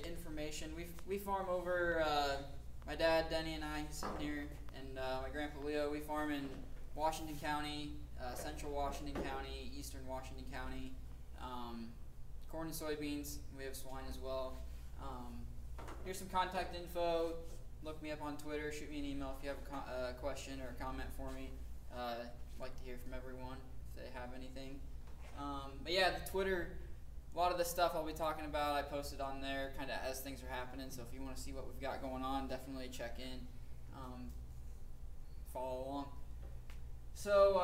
information. We farm over, my dad, Denny, and I, he's sitting here, and my grandpa Leo, we farm in Washington County, Central Washington County, Eastern Washington County, corn and soybeans. We have swine as well. Here's some contact info. Look me up on Twitter, shoot me an email if you have a question or a comment for me. I'd like to hear from everyone if they have anything. But yeah, the Twitter, a lot of the stuff I'll be talking about, I posted on there kind of as things are happening. So if you want to see what we've got going on, definitely check in, follow along. So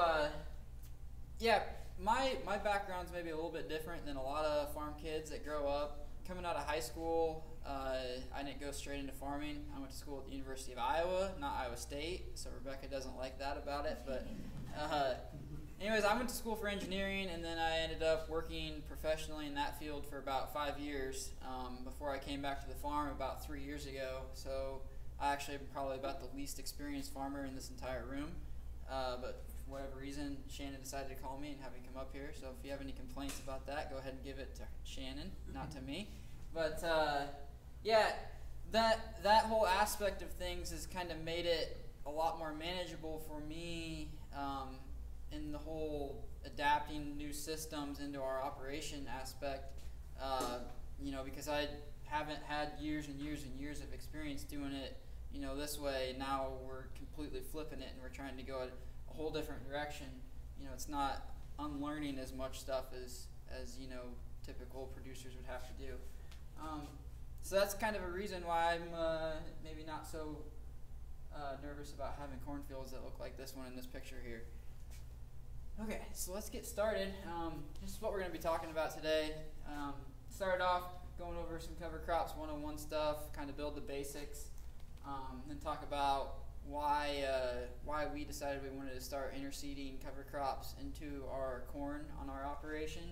yeah, my background's maybe a little bit different than a lot of farm kids that grow up. Coming out of high school, I didn't go straight into farming. I went to school at the University of Iowa, not Iowa State, so Rebecca doesn't like that about it. But anyways, I went to school for engineering, and then I ended up working professionally in that field for about 5 years before I came back to the farm about 3 years ago. So I actually am probably about the least experienced farmer in this entire room. But for whatever reason, Shannon decided to call me and have me come up here. So if you have any complaints about that, go ahead and give it to Shannon, not to me. But yeah, that whole aspect of things has kind of made it a lot more manageable for me in the whole adapting new systems into our operation aspect. You know, because I haven't had years and years and years of experience doing it, you know, this way. Now we're completely flipping it and we're trying to go a whole different direction. You know, it's not unlearning as much stuff as you know, typical producers would have to do. So that's kind of a reason why I'm maybe not so nervous about having cornfields that look like this one in this picture here. Okay, so let's get started. This is what we're going to be talking about today. Start off going over some cover crops 101 stuff, kind of build the basics, then talk about why we decided we wanted to start interseeding cover crops into our corn on our operation,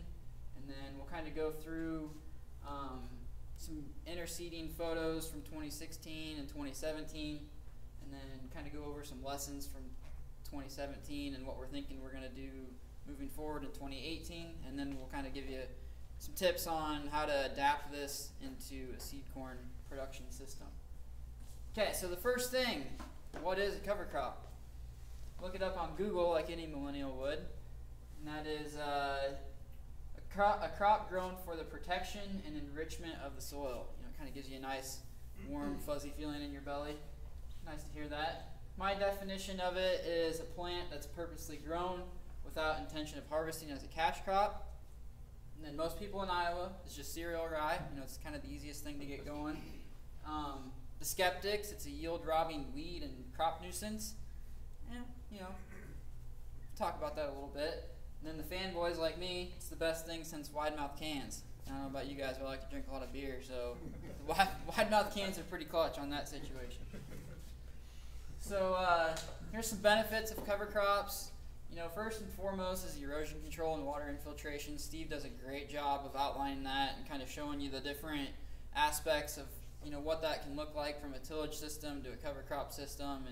and then we'll kind of go through some interseeding photos from 2016 and 2017, and then kind of go over some lessons from 2017 and what we're thinking we're going to do moving forward in 2018, and then we'll kind of give you some tips on how to adapt this into a seed corn production system. Okay, so the first thing, what is a cover crop? Look it up on Google like any millennial would, and that is a crop grown for the protection and enrichment of the soil. You know, it kind of gives you a nice, warm, fuzzy feeling in your belly. Nice to hear that. My definition of it is a plant that's purposely grown without intention of harvesting as a cash crop. And then most people in Iowa, it's just cereal rye. You know, it's kind of the easiest thing to get going. The skeptics, it's a yield-robbing weed and crop nuisance. Yeah, you know, talk about that a little bit. And then the fanboys like me, it's the best thing since wide-mouth cans. I don't know about you guys, but I like to drink a lot of beer, so wide-mouth cans are pretty clutch on that situation. So here's some benefits of cover crops. You know, first and foremost is erosion control and water infiltration. Steve does a great job of outlining that and kind of showing you the different aspects of, you know, what that can look like from a tillage system to a cover crop system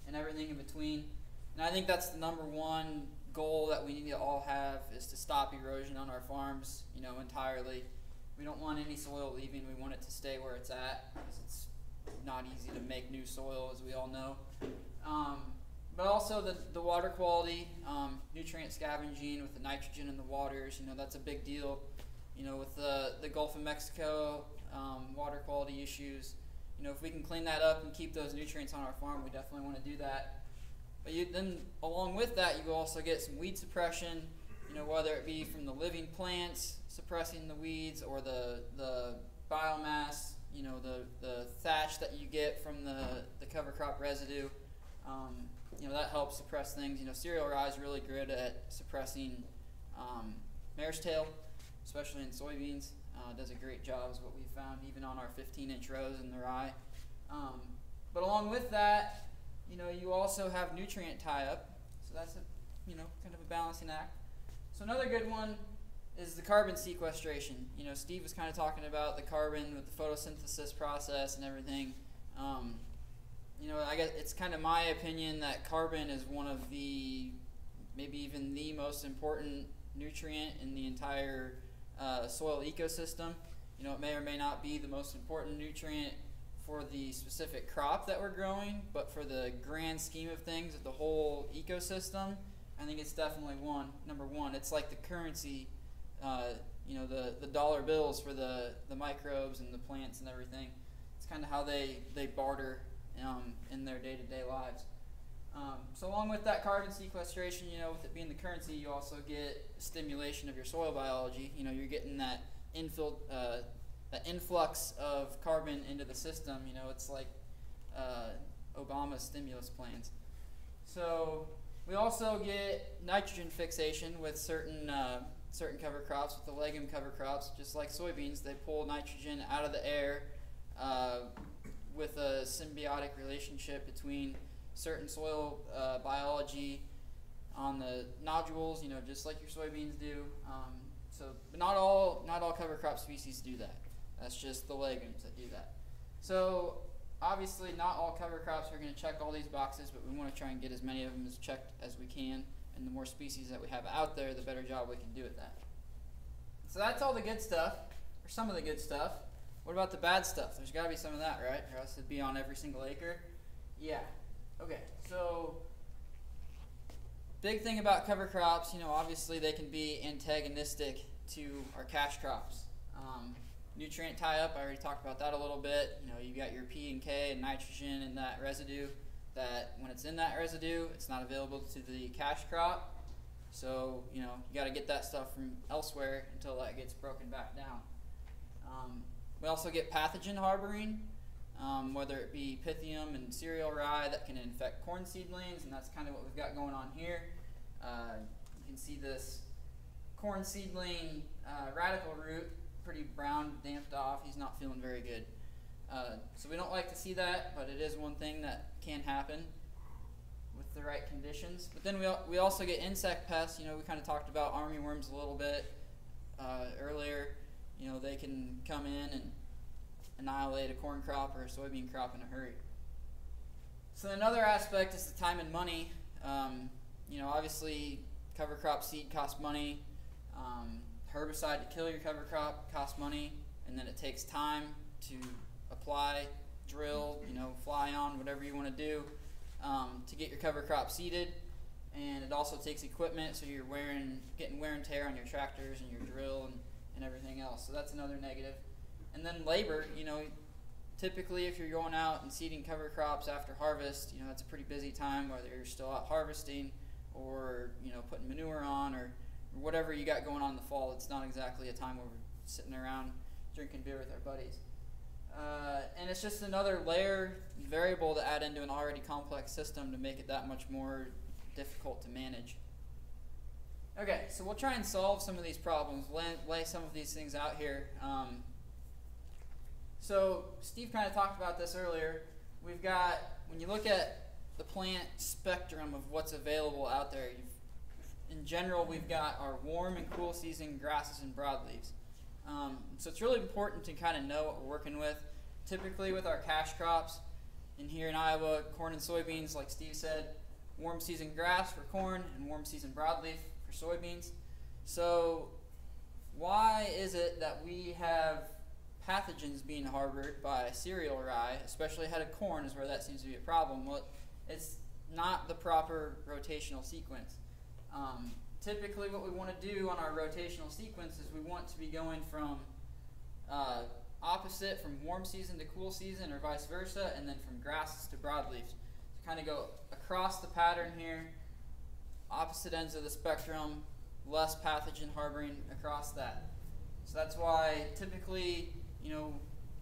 and everything in between. And I think that's the number one goal that we need to all have, is to stop erosion on our farms, you know, entirely. We don't want any soil leaving. We want it to stay where it's at, because it's not easy to make new soil, as we all know. But also the water quality, nutrient scavenging with the nitrogen in the waters, you know, that's a big deal. You know, with the Gulf of Mexico, water quality issues, you know, if we can clean that up and keep those nutrients on our farm, we definitely want to do that. But then along with that, you will also get some weed suppression, you know, whether it be from the living plants suppressing the weeds, or the biomass, you know, the thatch that you get from the cover crop residue. You know, that helps suppress things. You know, cereal rye is really good at suppressing mare's tail, especially in soybeans. Does a great job, is what we've found, even on our 15-inch rows in the rye. But along with that, you know, you also have nutrient tie-up, so that's a, you know, kind of a balancing act. So another good one is the carbon sequestration. You know, Steve was kind of talking about the carbon with the photosynthesis process and everything. You know, I guess it's kind of my opinion that carbon is one of the, maybe even the most important nutrient in the entire soil ecosystem. You know, it may or may not be the most important nutrient for the specific crop that we're growing, but for the grand scheme of things, of the whole ecosystem, I think it's definitely number one. It's like the currency, you know, the dollar bills for the microbes and the plants and everything. It's kind of how they barter in their day-to-day lives. So along with that carbon sequestration, you know, with it being the currency, you also get stimulation of your soil biology. You know, you're getting that influx of carbon into the system. You know, it's like Obama's stimulus plans. So we also get nitrogen fixation with certain cover crops, with the legume cover crops, just like soybeans. They pull nitrogen out of the air with a symbiotic relationship between certain soil biology on the nodules, you know, just like your soybeans do. But not all cover crop species do that. That's just the legumes that do that. So obviously not all cover crops are going to check all these boxes, but we want to try and get as many of them as checked as we can. And the more species that we have out there, the better job we can do at that. So that's all the good stuff, or some of the good stuff. What about the bad stuff? There's got to be some of that, right? Or else it'd be on every single acre. Yeah. Okay, so big thing about cover crops, you know, obviously they can be antagonistic to our cash crops. Nutrient tie-up, I already talked about that a little bit. You know, you got your P and K and nitrogen in that residue, that when it's in that residue, it's not available to the cash crop. So, you know, you got to get that stuff from elsewhere until that gets broken back down. We also get pathogen harboring, whether it be Pythium and cereal rye that can infect corn seedlings, and that's kind of what we've got going on here. You can see this corn seedling radical root, pretty brown, damped off. He's not feeling very good. So we don't like to see that, but it is one thing that can happen with the right conditions. But then we also get insect pests. You know, we kind of talked about armyworms a little bit earlier. You know, they can come in and annihilate a corn crop or a soybean crop in a hurry. So another aspect is the time and money. You know, obviously cover crop seed costs money. Herbicide to kill your cover crop costs money, and then it takes time to apply, drill, you know, fly on, whatever you want to do to get your cover crop seeded. And it also takes equipment, so you're getting wear and tear on your tractors and your drill and everything else. So that's another negative. And then labor, you know, typically if you're going out and seeding cover crops after harvest, you know, that's a pretty busy time, whether you're still out harvesting or, you know, putting manure on or whatever you got going on in the fall. It's not exactly a time where we're sitting around drinking beer with our buddies. And it's just another layer variable to add into an already complex system to make it that much more difficult to manage. Okay, so we'll try and solve some of these problems, lay some of these things out here. So Steve kind of talked about this earlier. We've got, when you look at the plant spectrum of what's available out there, in general we've got our warm and cool season grasses and broadleaves. So it's really important to kind of know what we're working with. Typically with our cash crops, in here in Iowa, corn and soybeans, like Steve said, warm season grass for corn and warm season broadleaf for soybeans. So why is it that we have pathogens being harbored by cereal rye, especially ahead of corn is where that seems to be a problem? Well, it's not the proper rotational sequence. Typically what we want to do on our rotational sequence is we want to be going from opposite from warm season to cool season or vice versa, and then from grasses to broadleaves. So kind of go across the pattern here, opposite ends of the spectrum, less pathogen harboring across that. So that's why typically, you know,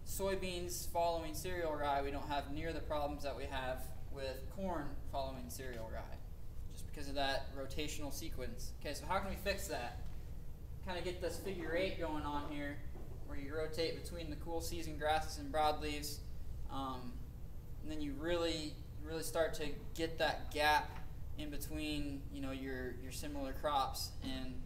soybeans following cereal rye, we don't have near the problems that we have with corn following cereal rye, just because of that rotational sequence. Okay, so how can we fix that? Kind of get this figure 8 going on here, where you rotate between the cool season grasses and broadleaves, and then you really start to get that gap in between, you know, your similar crops, and,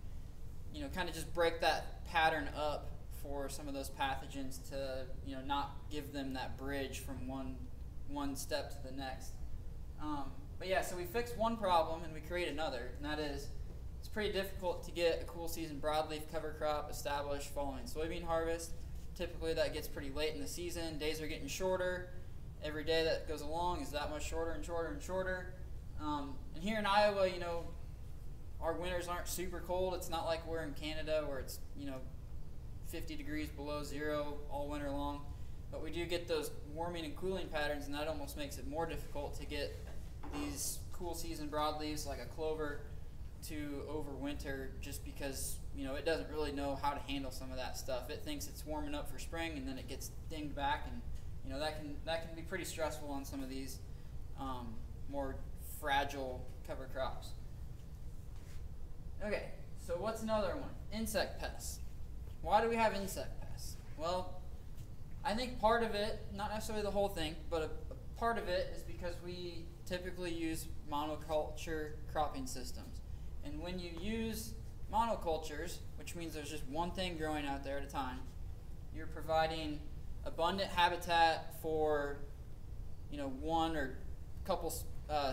you know, kind of just break that pattern up for some of those pathogens to, you know, not give them that bridge from one step to the next. But yeah, so we fix one problem and we create another, and that is it's pretty difficult to get a cool season broadleaf cover crop established following soybean harvest. typically that gets pretty late in the season. Days are getting shorter. Every day that goes along is that much shorter and shorter and shorter. And here in Iowa, you know, our winters aren't super cold. It's not like we're in Canada where it's, you know, 50 degrees below zero all winter long. But we do get those warming and cooling patterns, and that almost makes it more difficult to get these cool season broadleaves like a clover to overwinter, just because, you know, it doesn't really know how to handle some of that stuff. It thinks it's warming up for spring, and then it gets dinged back, and you know that can be pretty stressful on some of these more fragile cover crops. Okay, so what's another one? Insect pests. Why do we have insect pests? Well, I think part of it, not necessarily the whole thing, but a part of it is because we typically use monoculture cropping systems. And when you use monocultures, which means there's just one thing growing out there at a time, you're providing abundant habitat for, you know, one or couple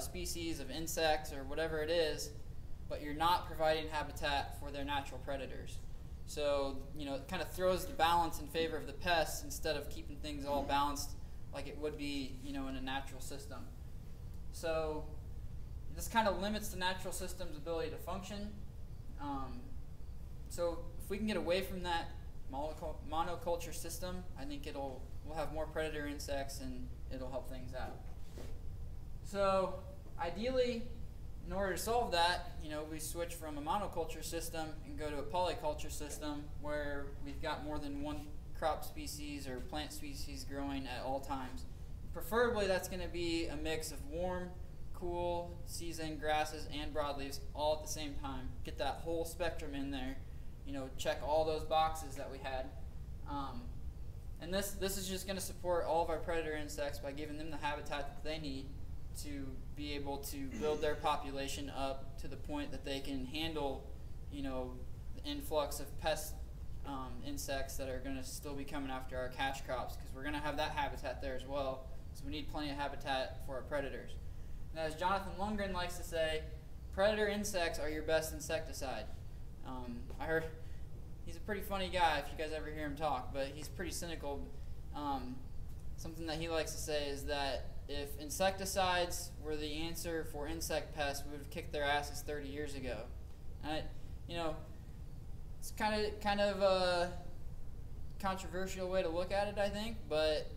species of insects or whatever it is, but you're not providing habitat for their natural predators. So, you know, it kind of throws the balance in favor of the pests instead of keeping things all balanced like it would be, you know, in a natural system. So this kind of limits the natural system's ability to function. So if we can get away from that monoculture system, I think we'll have more predator insects and it'll help things out. So ideally, in order to solve that, you know, we switch from a monoculture system and go to a polyculture system where we've got more than one crop species or plant species growing at all times. Preferably that's going to be a mix of warm, cool season grasses and broadleaves all at the same time. Get that whole spectrum in there, you know, check all those boxes that we had. And this is just going to support all of our predator insects by giving them the habitat that they need to be able to build their population up to the point that they can handle, you know, the influx of pest insects that are going to still be coming after our cash crops, because we're going to have that habitat there as well. So we need plenty of habitat for our predators. And as Jonathan Lundgren likes to say, predator insects are your best insecticide. I heard he's a pretty funny guy if you guys ever hear him talk, but he's pretty cynical. Something that he likes to say is that if insecticides were the answer for insect pests, we would have kicked their asses 30 years ago. You know, it's kind of a controversial way to look at it, I think, but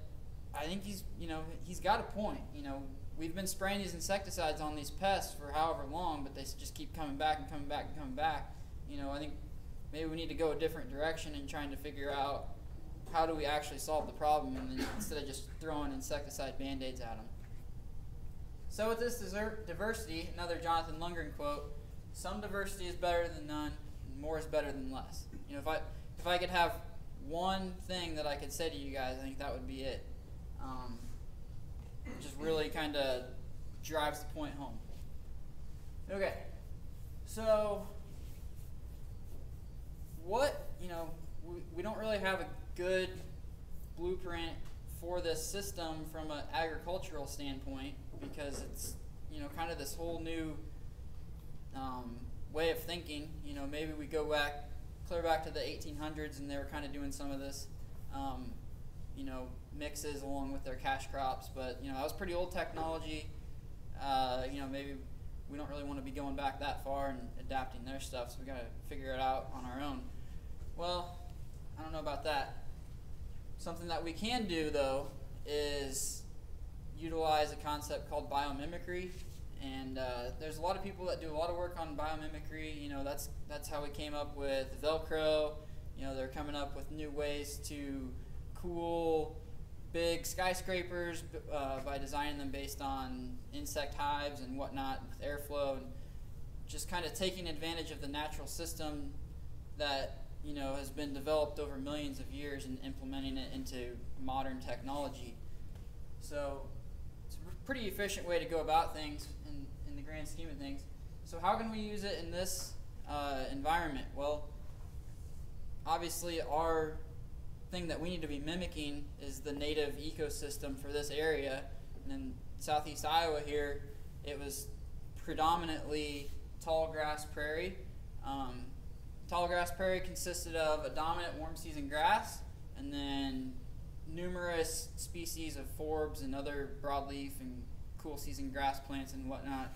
I think he's got a point. You know, we've been spraying these insecticides on these pests for however long, but they just keep coming back and coming back and coming back. You know, I think maybe we need to go a different direction in trying to figure out how do we actually solve the problem, and then instead of just throwing insecticide band-aids at them. So with this diversity, another Jonathan Lundgren quote, some diversity is better than none, and more is better than less. You know, if I could have one thing that I could say to you guys, I think that would be it. Just really kind of drives the point home. Okay, so we don't really have a good blueprint for this system from an agricultural standpoint, because it's, you know, kind of this whole new way of thinking. You know, maybe we go back, clear back to the 1800s, and they were kind of doing some of this, you know, mixes along with their cash crops, but you know, that was pretty old technology. You know, maybe we don't really want to be going back that far and adapting their stuff, so we got to figure it out on our own. Well, I don't know about that. Something that we can do, though, is utilize a concept called biomimicry, and there's a lot of people that do a lot of work on biomimicry. You know, that's how we came up with Velcro. You know, they're coming up with new ways to cool big skyscrapers by designing them based on insect hives and whatnot with airflow, and just kind of taking advantage of the natural system that, you know, has been developed over millions of years and implementing it into modern technology. So it's a pretty efficient way to go about things in the grand scheme of things. So how can we use it in this environment? Well, obviously our thing that we need to be mimicking is the native ecosystem for this area. And in southeast Iowa here, it was predominantly tall grass prairie. Tall grass prairie consisted of a dominant warm season grass and then numerous species of forbs and other broadleaf and cool season grass plants and whatnot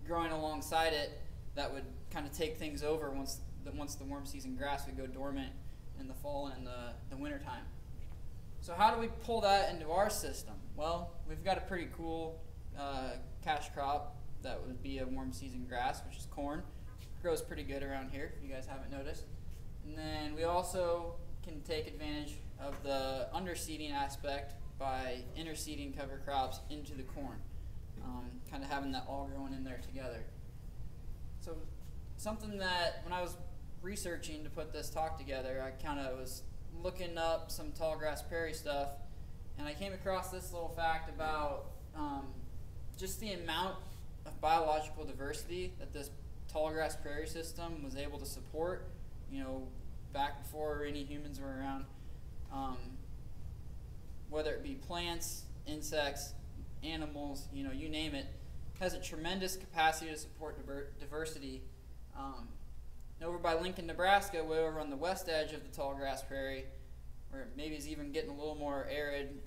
growing alongside it that would kind of take things over once the warm season grass would go dormant in the fall and in the winter time. So how do we pull that into our system? Well, we've got a pretty cool cash crop that would be a warm season grass, which is corn. It grows pretty good around here, if you guys haven't noticed. And then we also can take advantage of the underseeding aspect by interseeding cover crops into the corn, kind of having that all growing in there together. So something that when I was researching to put this talk together, I kind of was looking up some tall grass prairie stuff, and I came across this little fact about just the amount of biological diversity that this tall grass prairie system was able to support, you know, back before any humans were around. Whether it be plants, insects, animals, you know, you name it, has a tremendous capacity to support diversity. Over by Lincoln, Nebraska, way over on the west edge of the tall grass prairie, where maybe it's even getting a little more arid,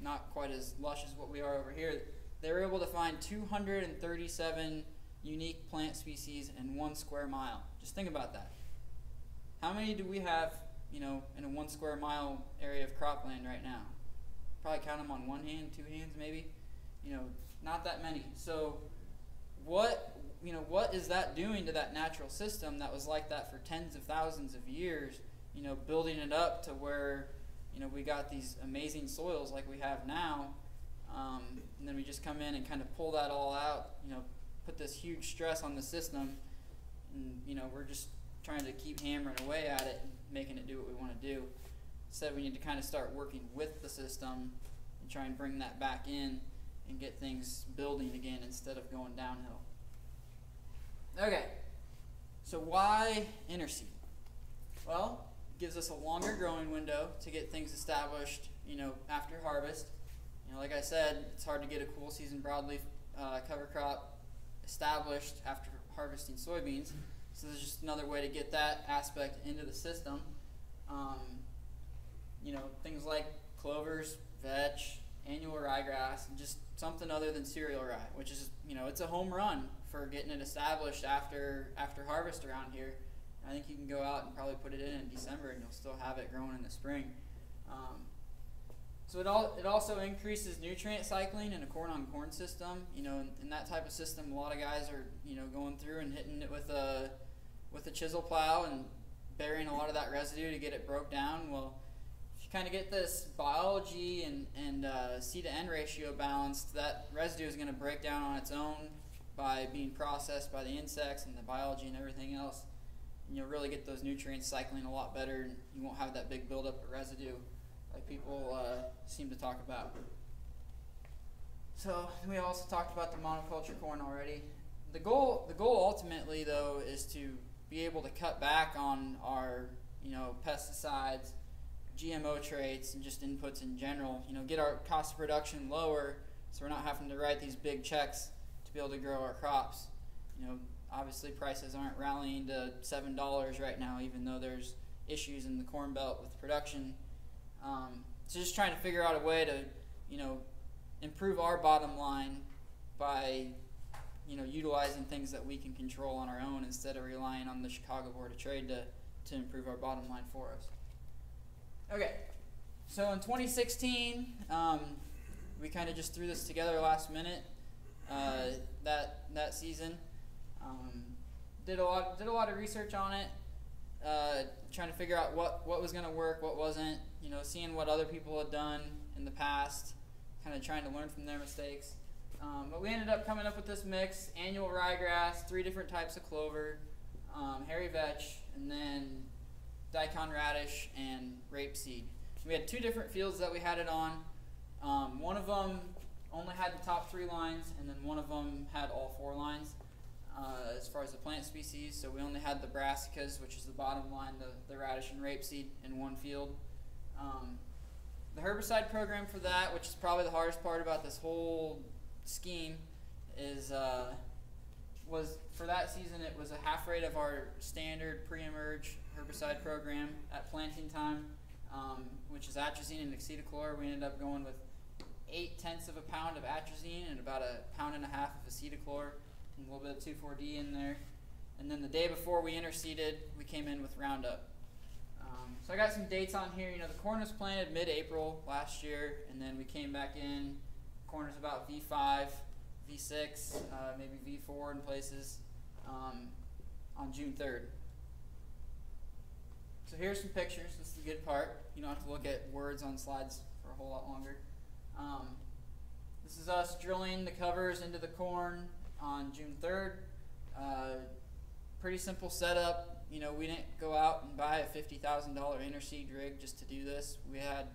not quite as lush as what we are over here, they were able to find 237 unique plant species in 1 square mile. Just think about that. How many do we have, you know, in a 1 square mile area of cropland right now? Probably count them on one hand, 2 hands maybe. You know, not that many. So what is that doing to that natural system that was like that for tens of thousands of years, you know, building it up to where, you know, we got these amazing soils like we have now, and then we just come in and kind of pull that all out, you know, put this huge stress on the system, and, you know, we're just trying to keep hammering away at it and making it do what we want to do. Instead, we need to kind of start working with the system and try and bring that back in and get things building again instead of going downhill. Okay, so why interseed? Well, it gives us a longer growing window to get things established, you know, after harvest. You know, like I said, it's hard to get a cool season broadleaf cover crop established after harvesting soybeans. So there's just another way to get that aspect into the system. You know, things like clovers, vetch, annual ryegrass, and just something other than cereal rye, which is, you know, it's a home run for getting it established after harvest around here. I think you can go out and probably put it in December and you'll still have it growing in the spring. So it also increases nutrient cycling in a corn-on-corn system. You know, in that type of system, a lot of guys are, you know, going through and hitting it with a chisel plow and burying a lot of that residue to get it broke down. Well, if you kind of get this biology and C to N ratio balanced, that residue is going to break down on its own by being processed by the insects and the biology and everything else. And you'll really get those nutrients cycling a lot better, and you won't have that big buildup of residue like people seem to talk about. So we also talked about the monoculture corn already. The goal ultimately, though, is to be able to cut back on our, you know, pesticides, GMO traits, and just inputs in general. You know, get our cost of production lower, so we're not having to write these big checks to be able to grow our crops. You know, obviously prices aren't rallying to $7 right now, even though there's issues in the Corn Belt with production. So just trying to figure out a way to, you know, improve our bottom line by, you know, utilizing things that we can control on our own instead of relying on the Chicago Board of Trade to improve our bottom line for us. Okay, so in 2016, we kind of just threw this together last minute. That season, did a lot of research on it, trying to figure out what was going to work, what wasn't. You know, seeing what other people had done in the past, kind of trying to learn from their mistakes. But we ended up coming up with this mix: annual ryegrass, 3 different types of clover, hairy vetch, and then daikon radish and rapeseed. We had 2 different fields that we had it on. One of them only had the top 3 lines, and then one of them had all 4 lines as far as the plant species. So we only had the brassicas, which is the bottom line, the radish and rapeseed, in one field. The herbicide program for that, which is probably the hardest part about this whole scheme, is was for that season it was a half rate of our standard pre-emerge herbicide program at planting time. which is atrazine and acetochlor. We ended up going with 0.8 of a pound of atrazine and about 1.5 pounds of acetochlor, and a little bit of 2,4-D in there. And then the day before we interseeded, we came in with Roundup. So I got some dates on here. You know, the corn was planted mid-April last year, and then we came back in. Corn is about V5, V6, maybe V4 in places on June 3rd. So here's some pictures. This is the good part. You don't have to look at words on slides for a whole lot longer. This is us drilling the covers into the corn on June 3rd. Pretty simple setup. You know, we didn't go out and buy a $50,000 interseed rig just to do this. We had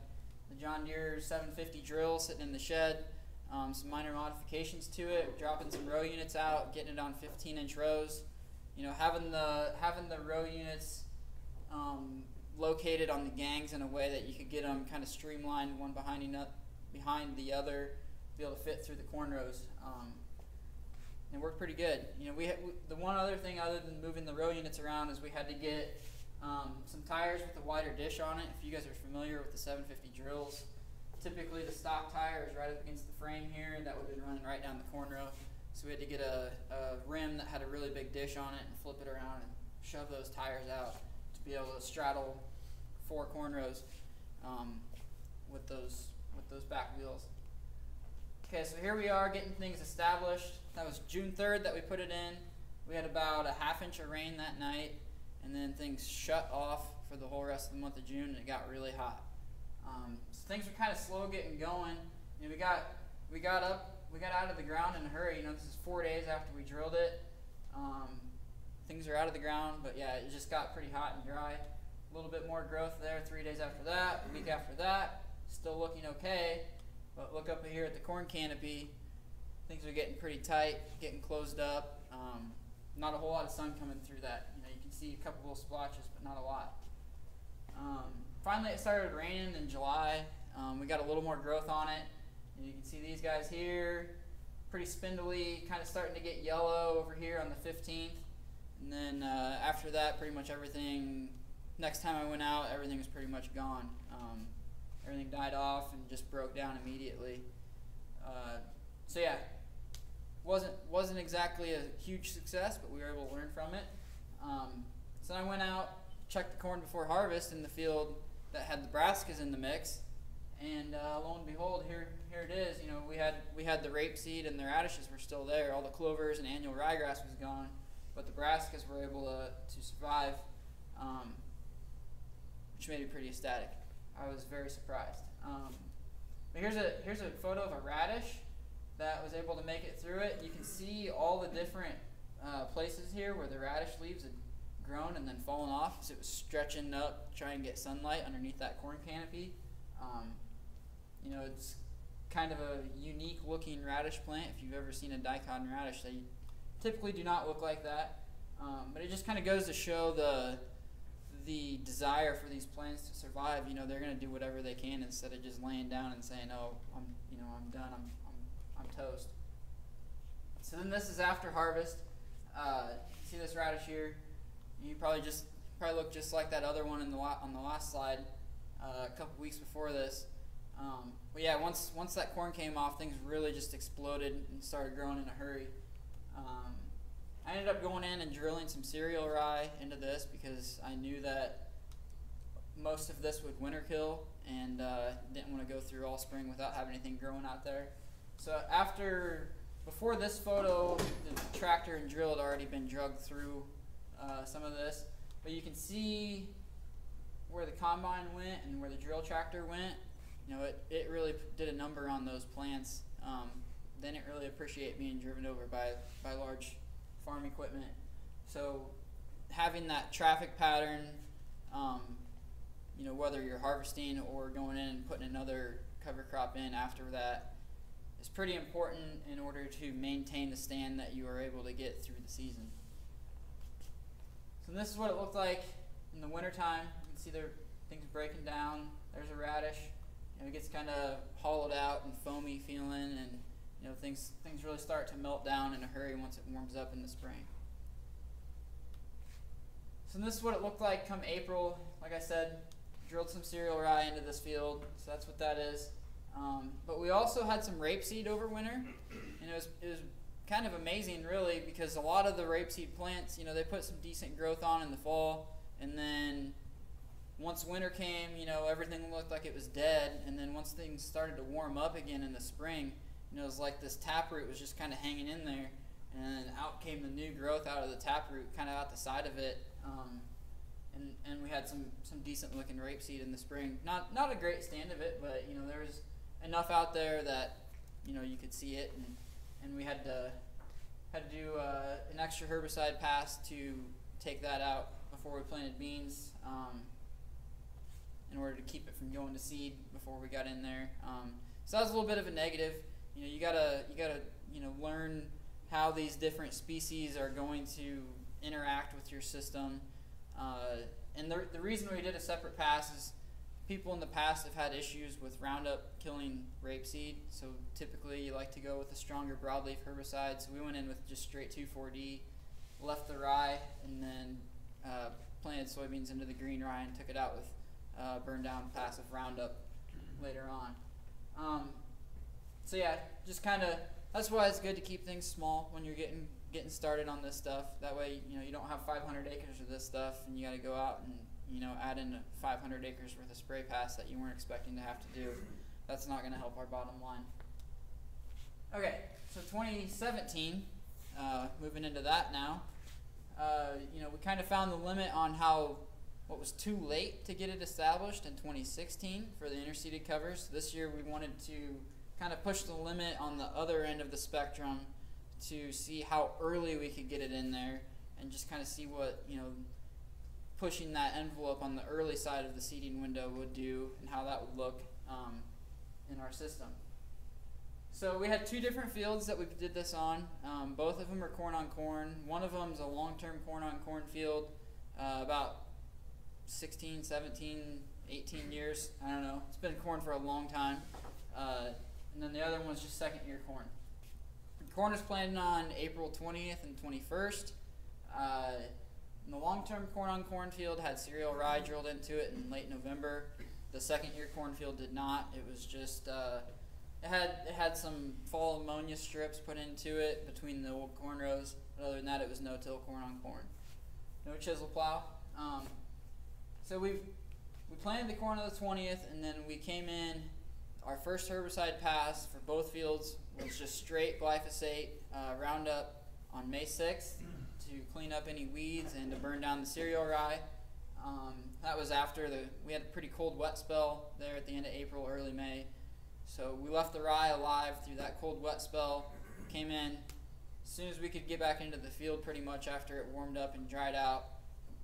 the John Deere 750 drill sitting in the shed, some minor modifications to it, dropping some row units out, getting it on 15-inch rows. You know, having the row units located on the gangs in a way that you could get them kind of streamlined, one behind the other, be able to fit through the corn rows. It worked pretty good. You know, the one other thing other than moving the row units around is we had to get some tires with a wider dish on it. If you guys are familiar with the 750 drills, typically the stock tire is right up against the frame here, and that would have been running right down the corn row. So we had to get a rim that had a really big dish on it and flip it around and shove those tires out to be able to straddle 4 corn rows with those back wheels. Okay, so here we are getting things established. That was June 3rd that we put it in. We had about a 1/2 inch of rain that night, and then things shut off for the whole rest of the month of June, and it got really hot. So things were kind of slow getting going. You know, we got out of the ground in a hurry. You know, this is 4 days after we drilled it. Things are out of the ground, but yeah, it just got pretty hot and dry. A little bit more growth there 3 days after that. A week after that, still looking okay. But look up here at the corn canopy. Things are getting pretty tight, getting closed up. Not a whole lot of sun coming through that. You know, you can see a couple little splotches, but not a lot. Finally, it started raining in July. We got a little more growth on it. And you can see these guys here, pretty spindly, kind of starting to get yellow over here on the 15th. And then after that, pretty much everything, next time I went out, everything was pretty much gone. Everything died off and just broke down immediately. So yeah, wasn't exactly a huge success, but we were able to learn from it. So I went out, checked the corn before harvest in the field that had the brassicas in the mix, and lo and behold, here it is. You know, we had the rapeseed and the radishes were still there. All the clovers and annual ryegrass was gone, but the brassicas were able to survive, which made me pretty ecstatic. I was very surprised. But here's a photo of a radish that was able to make it through it. You can see all the different places here where the radish leaves had grown and then fallen off as it was stretching up, trying to get sunlight underneath that corn canopy. You know, it's kind of a unique looking radish plant. If you've ever seen a dicot radish, they typically do not look like that. But it just kind of goes to show the desire for these plants to survive. You know, they're going to do whatever they can instead of just laying down and saying, "Oh, I'm done. I'm toast." So then this is after harvest. See this radish here? You probably look just like that other one on the last slide, a couple weeks before this. But yeah, once that corn came off, things really just exploded and started growing in a hurry. I ended up going in and drilling some cereal rye into this because I knew that most of this would winter kill, and didn't want to go through all spring without having anything growing out there. So before this photo, the tractor and drill had already been drugged through some of this, but you can see where the combine went and where the drill tractor went. You know, it really did a number on those plants. They didn't really appreciate being driven over by large farm equipment. So having that traffic pattern, you know, whether you're harvesting or going in and putting another cover crop in after that, is pretty important in order to maintain the stand that you are able to get through the season. So this is what it looked like in the wintertime. You can see there things breaking down. There's a radish. You know, it gets kind of hollowed out and foamy feeling, and you know, things really start to melt down in a hurry once it warms up in the spring. So this is what it looked like come April. Like I said, drilled some cereal rye into this field, so that's what that is. But we also had some rapeseed over winter, and it was kind of amazing, really, because a lot of the rapeseed plants, you know, they put some decent growth on in the fall, and then once winter came, you know, everything looked like it was dead, and then once things started to warm up again in the spring, you know, it was like this taproot was just kind of hanging in there, and out came the new growth out of the taproot, kind of out the side of it, and we had some decent looking rapeseed in the spring. Not a great stand of it, but you know, there was enough out there that, you know, you could see it, and we had to do an extra herbicide pass to take that out before we planted beans, in order to keep it from going to seed before we got in there. So that was a little bit of a negative. You know, you gotta you know, learn how these different species are going to interact with your system. And the reason we did a separate pass is people in the past have had issues with Roundup killing rapeseed. So typically you like to go with a stronger broadleaf herbicide. So we went in with just straight 2,4-D, left the rye, and then planted soybeans into the green rye and took it out with burn down passive Roundup later on. So yeah, just kind of, that's why it's good to keep things small when you're getting started on this stuff. That way, you know, you don't have 500 acres of this stuff and you got to go out and, you know, add in 500 acres worth of spray pass that you weren't expecting to have to do. That's not going to help our bottom line. Okay, so 2017, moving into that now, you know, we kind of found the limit on what was too late to get it established in 2016 for the interseeded covers. This year we wanted to kind of push the limit on the other end of the spectrum to see how early we could get it in there, and just kind of see what, you know, pushing that envelope on the early side of the seeding window would do and how that would look in our system. So we had two different fields that we did this on. Both of them are corn on corn. One of them is a long-term corn on corn field, about 16, 17, 18 years. I don't know. It's been corn for a long time. And then the other one's just second year corn. Corn is planted on April 20th and 21st. And the long-term corn on corn field had cereal rye drilled into it in late November. The second year cornfield did not. It was just it had some fall ammonia strips put into it between the old corn rows. But other than that, it was no-till corn on corn. No chisel plow. So we planted the corn on the 20th, and then we came in. Our first herbicide pass for both fields was just straight glyphosate Roundup on May 6th to clean up any weeds and to burn down the cereal rye. That was after we had a pretty cold wet spell there at the end of April, early May. So we left the rye alive through that cold wet spell, came in as soon as we could get back into the field pretty much after it warmed up and dried out,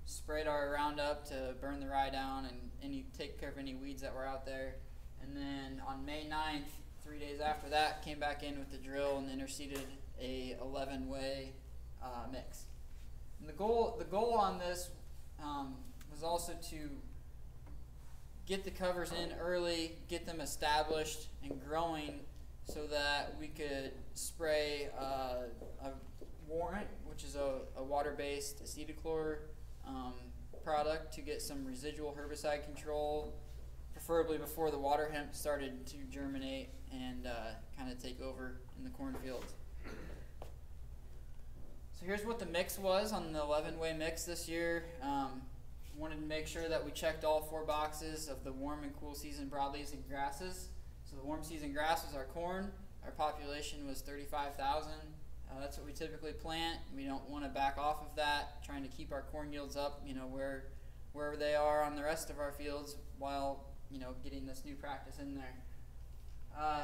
sprayed our Roundup to burn the rye down and take care of any weeds that were out there. And then on May 9th, 3 days after that, came back in with the drill and interseeded a 11-way mix. And the goal on this was also to get the covers in early, get them established and growing, so that we could spray a Warrant, which is a water-based acetylchlor product, to get some residual herbicide control, preferably before the water hemp started to germinate and kind of take over in the cornfields. So here's what the mix was on the 11-way mix this year. Wanted to make sure that we checked all 4 boxes of the warm and cool season broadleaves and grasses. So the warm season grass was our corn. Our population was 35,000. That's what we typically plant. We don't want to back off of that, trying to keep our corn yields up, you know, where they are on the rest of our fields, while, you know, getting this new practice in there.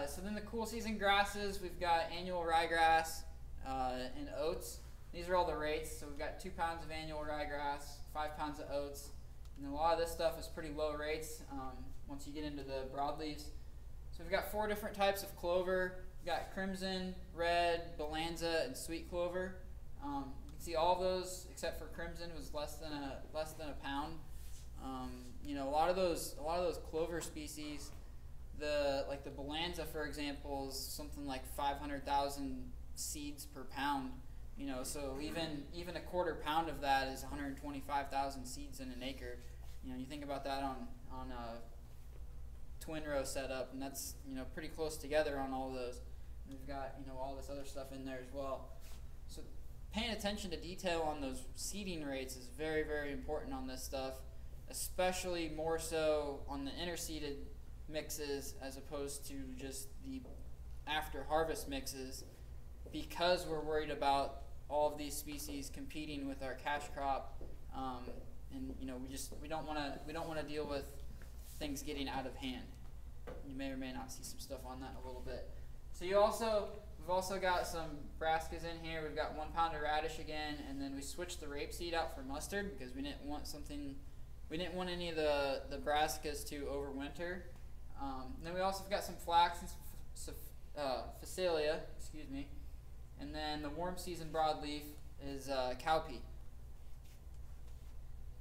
So then the cool season grasses, we've got annual ryegrass and oats. These are all the rates. So we've got 2 pounds of annual ryegrass, 5 pounds of oats, and a lot of this stuff is pretty low rates once you get into the broadleaves. So we've got 4 different types of clover. We've got crimson, red, balanza, and sweet clover. You can see all of those except for crimson was less than a pound. You know, a lot of those clover species, like the balanza, for example, is something like 500,000 seeds per pound. You know, so even a quarter pound of that is 125,000 seeds in an acre. You think about that on a twin row setup, and that's pretty close together on all of those. And we've got all this other stuff in there as well. So paying attention to detail on those seeding rates is very, very important on this stuff, especially more so on the interseeded mixes as opposed to just the after harvest mixes, because we're worried about all of these species competing with our cash crop, and we don't want to deal with things getting out of hand. You may or may not see some stuff on that in a little bit. So we've also got some brassicas in here. We've got 1 pound of radish again, and then we switched the rapeseed out for mustard because we didn't want any of the brassicas to overwinter. Then we also have got some flax and some phacelia, and then the warm season broadleaf is cowpea.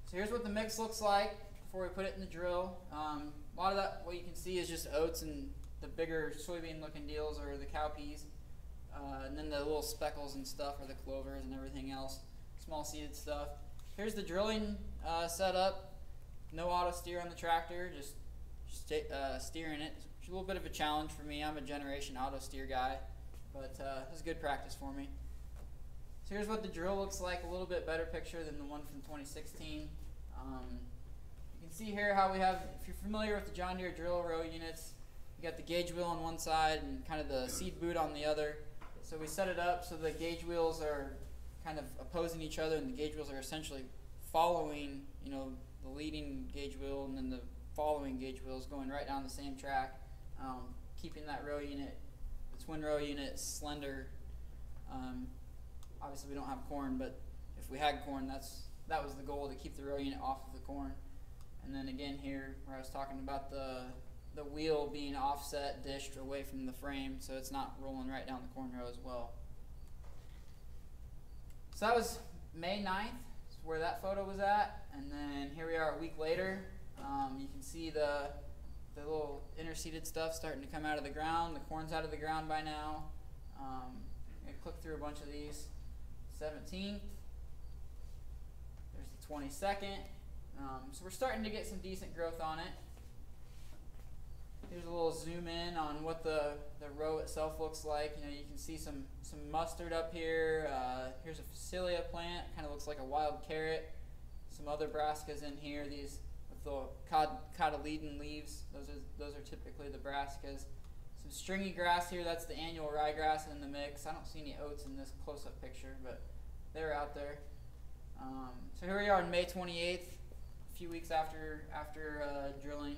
So here's what the mix looks like before we put it in the drill. A lot of that, what you can see, is just oats, and the bigger soybean looking deals are the cowpeas, and then the little speckles and stuff are the clovers and everything else, small seeded stuff. Here's the drilling setup. No auto steer on the tractor, just steering it. It's a little bit of a challenge for me. I'm a generation auto steer guy, but it's good practice for me. So here's what the drill looks like, a little bit better picture than the one from 2016. You can see here how we have, if you're familiar with the John Deere drill row units, you got the gauge wheel on one side and kind of the seed boot on the other. So we set it up so the gauge wheels are kind of opposing each other, and the gauge wheels are essentially following, the leading gauge wheel, and then the following gauge wheels going right down the same track, keeping that row unit, the twin row unit, slender. Obviously we don't have corn, but if we had corn, that was the goal, to keep the row unit off of the corn. And then again here, where I was talking about the wheel being offset, dished away from the frame, so it's not rolling right down the corn row as well. So that was May 9th, is where that photo was at. And then here we are a week later. You can see the little interseeded stuff starting to come out of the ground. The corn's out of the ground by now. I'm going to click through a bunch of these. 17th. There's the 22nd. So we're starting to get some decent growth on it. Here's a little zoom in on what the row itself looks like. You can see some mustard up here. Here's a phacelia plant, kind of looks like a wild carrot. Some other brassicas in here. These with the cotyledon leaves. Those are typically the brassicas. Some stringy grass here. That's the annual ryegrass in the mix. I don't see any oats in this close-up picture, but they're out there. So here we are on May 28th, a few weeks after drilling.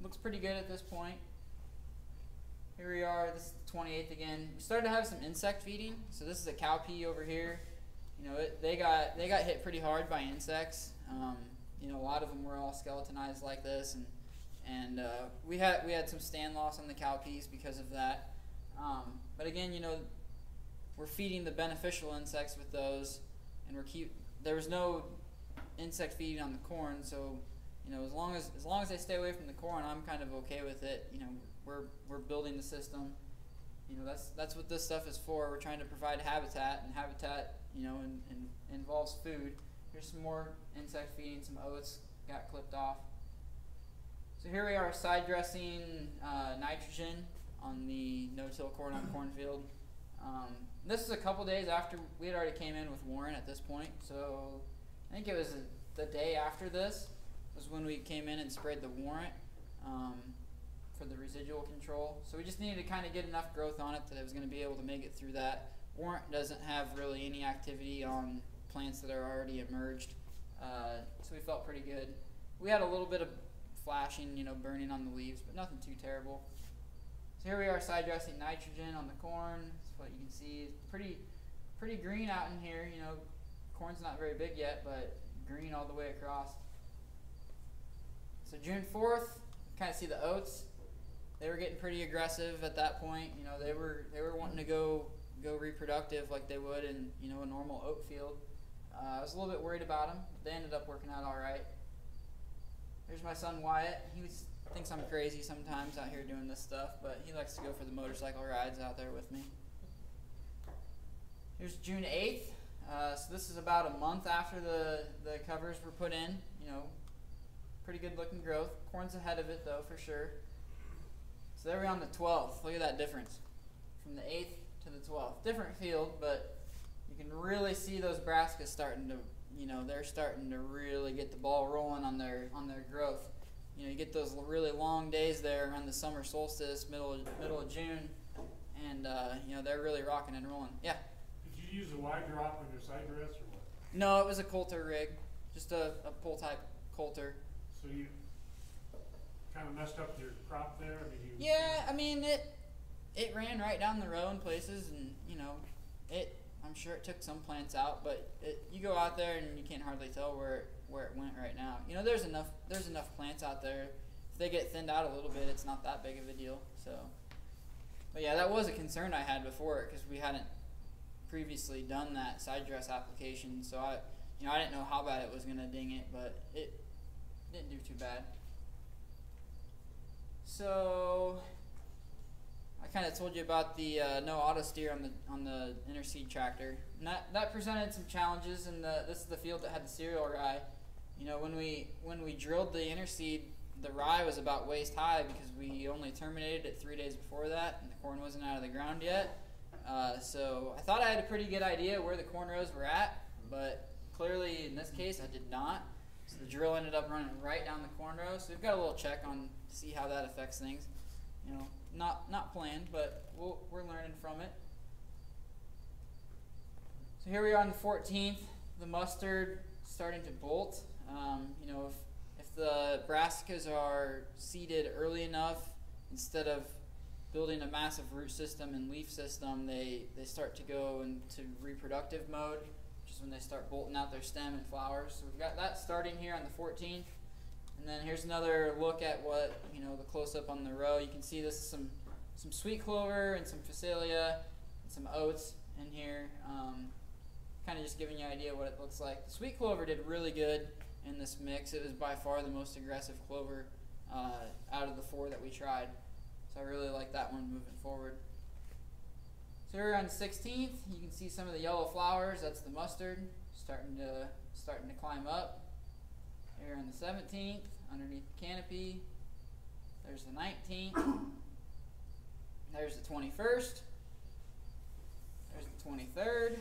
Looks pretty good at this point. Here we are, this is the 28th again. We started to have some insect feeding. So this is a cowpea over here. They got hit pretty hard by insects. A lot of them were all skeletonized like this, and we had some stand loss on the cowpeas because of that. But again, we're feeding the beneficial insects with those, and there was no insect feeding on the corn, so as long as they stay away from the corn, I'm kind of okay with it. We're building the system. That's what this stuff is for. We're trying to provide habitat, and habitat involves food. Here's some more insect feeding. Some oats got clipped off. So here we are side dressing nitrogen on the no-till corn on cornfield. This is a couple days after we had already came in with Warren at this point. So I think it was the day after this was when we came in and sprayed the Warrant for the residual control. So we just needed to kind of get enough growth on it that it was going to be able to make it through that. Warrant doesn't have really any activity on plants that are already emerged, so we felt pretty good. We had a little bit of flashing, burning on the leaves, but nothing too terrible. So here we are side dressing nitrogen on the corn. That's what you can see. It's pretty green out in here. Corn's not very big yet, but green all the way across. So June 4th, kind of see the oats. They were getting pretty aggressive at that point. They were wanting to go reproductive like they would in a normal oat field. I was a little bit worried about them, but they ended up working out all right. Here's my son Wyatt. He thinks I'm crazy sometimes out here doing this stuff, but he likes to go for the motorcycle rides out there with me. Here's June 8th. So this is about a month after the covers were put in. You know, pretty good looking growth. Corn's ahead of it though, for sure. So there we're on the 12th. Look at that difference from the 8th to the 12th. Different field, but you can really see those brassicas starting to, you know, they're starting to really get the ball rolling on their growth. You know, you get those really long days there around the summer solstice, middle of June, and you know, they're really rocking and rolling. Yeah. Did you use a wide drop on your side dress or what? No, it was a coulter rig, just a pull type coulter. So you kind of messed up your crop there. I mean, Yeah, I mean it ran right down the row in places, and you know, I'm sure it took some plants out, but you go out there and you can't hardly tell where it went right now. You know, there's enough plants out there. If they get thinned out a little bit, it's not that big of a deal. So, but yeah, that was a concern I had before because we hadn't previously done that side dress application. So I didn't know how bad it was gonna ding it, but it didn't do too bad. So I kind of told you about the no auto steer on the Interseed tractor, and that presented some challenges. And this is the field that had the cereal rye. You know, when we drilled the Interseed, the rye was about waist high because we only terminated it 3 days before that, and the corn wasn't out of the ground yet. So I thought I had a pretty good idea where the corn rows were at, but clearly in this case I did not. So the drill ended up running right down the corn row. So we've got a little check on to see how that affects things. You know, not planned, but we're learning from it. So here we are on the 14th. The mustard starting to bolt. You know, if the brassicas are seeded early enough, instead of building a massive root system and leaf system, they start to go into reproductive mode, which is when they start bolting out their stem and flowers. So we've got that starting here on the 14th. And then here's another look at what, you know, the close-up on the row. You can see this is some sweet clover and some phacelia and some oats in here. Kind of just giving you an idea what it looks like. The sweet clover did really good in this mix. It was by far the most aggressive clover out of the 4 that we tried. So I really like that one moving forward. So here on the 16th, you can see some of the yellow flowers. That's the mustard starting to climb up. Here on the 17th, underneath the canopy, there's the 19th, there's the 21st, there's the 23rd,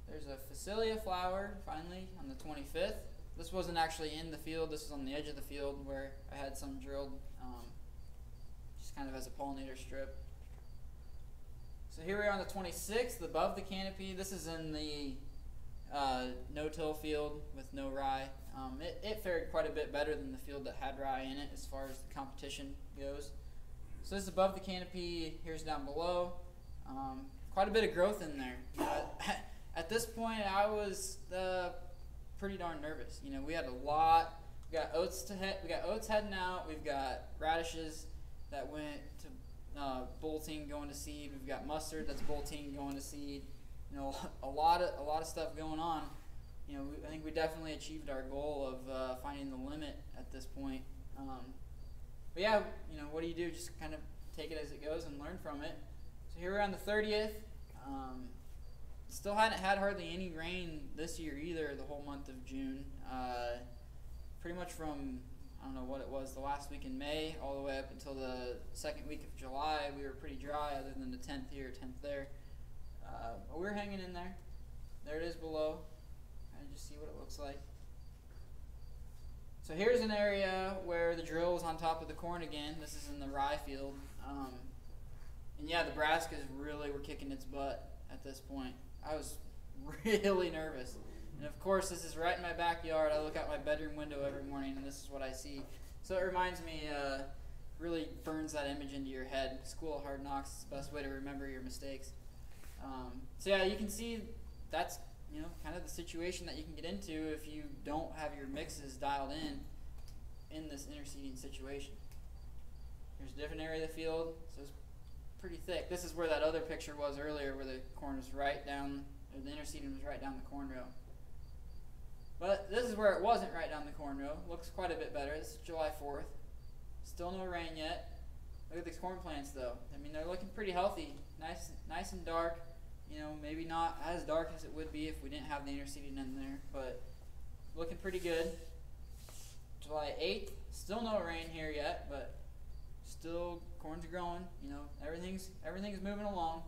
there's a phacelia flower finally on the 25th. This wasn't actually in the field, this was on the edge of the field where I had some drilled just kind of as a pollinator strip. So here we are on the 26th, above the canopy. This is in the no-till field with no rye. It fared quite a bit better than the field that had rye in it as far as the competition goes. So this is above the canopy, here's down below. Quite a bit of growth in there. At this point, I was pretty darn nervous. You know, we had a lot. We got oats heading out. We've got radishes that went to bolting, going to seed. We've got mustard that's bolting, going to seed. You know, a lot of stuff going on. You know, I think we definitely achieved our goal of finding the limit at this point. But yeah, you know, what do you do? Just kind of take it as it goes and learn from it. So here we're on the 30th. Still hadn't had hardly any rain this year either, the whole month of June. Pretty much from, I don't know what it was, the last week in May all the way up until the second week of July, we were pretty dry other than the 10th here, 10th there. But we're hanging in there. There it is below. Kind of just see what it looks like. So here's an area where the drill was on top of the corn again. This is in the rye field. And yeah, the brassicas really were kicking its butt at this point. I was really nervous. And of course, this is right in my backyard. I look out my bedroom window every morning and this is what I see. So it reminds me, really burns that image into your head. School of Hard Knocks is the best way to remember your mistakes. So yeah, you can see that's, you know, kind of the situation that you can get into if you don't have your mixes dialed in this interseeding situation. Here's a different area of the field, so it's pretty thick. This is where that other picture was earlier, where the corn was right down, or the interseeding was right down the corn row. But this is where it wasn't right down the corn row. Looks quite a bit better. This is July 4th. Still no rain yet. Look at these corn plants though. I mean, they're looking pretty healthy. Nice and dark. You know, maybe not as dark as it would be if we didn't have the interseeding in there, but looking pretty good. July 8th, still no rain here yet, but still corn's growing. You know, everything's moving along.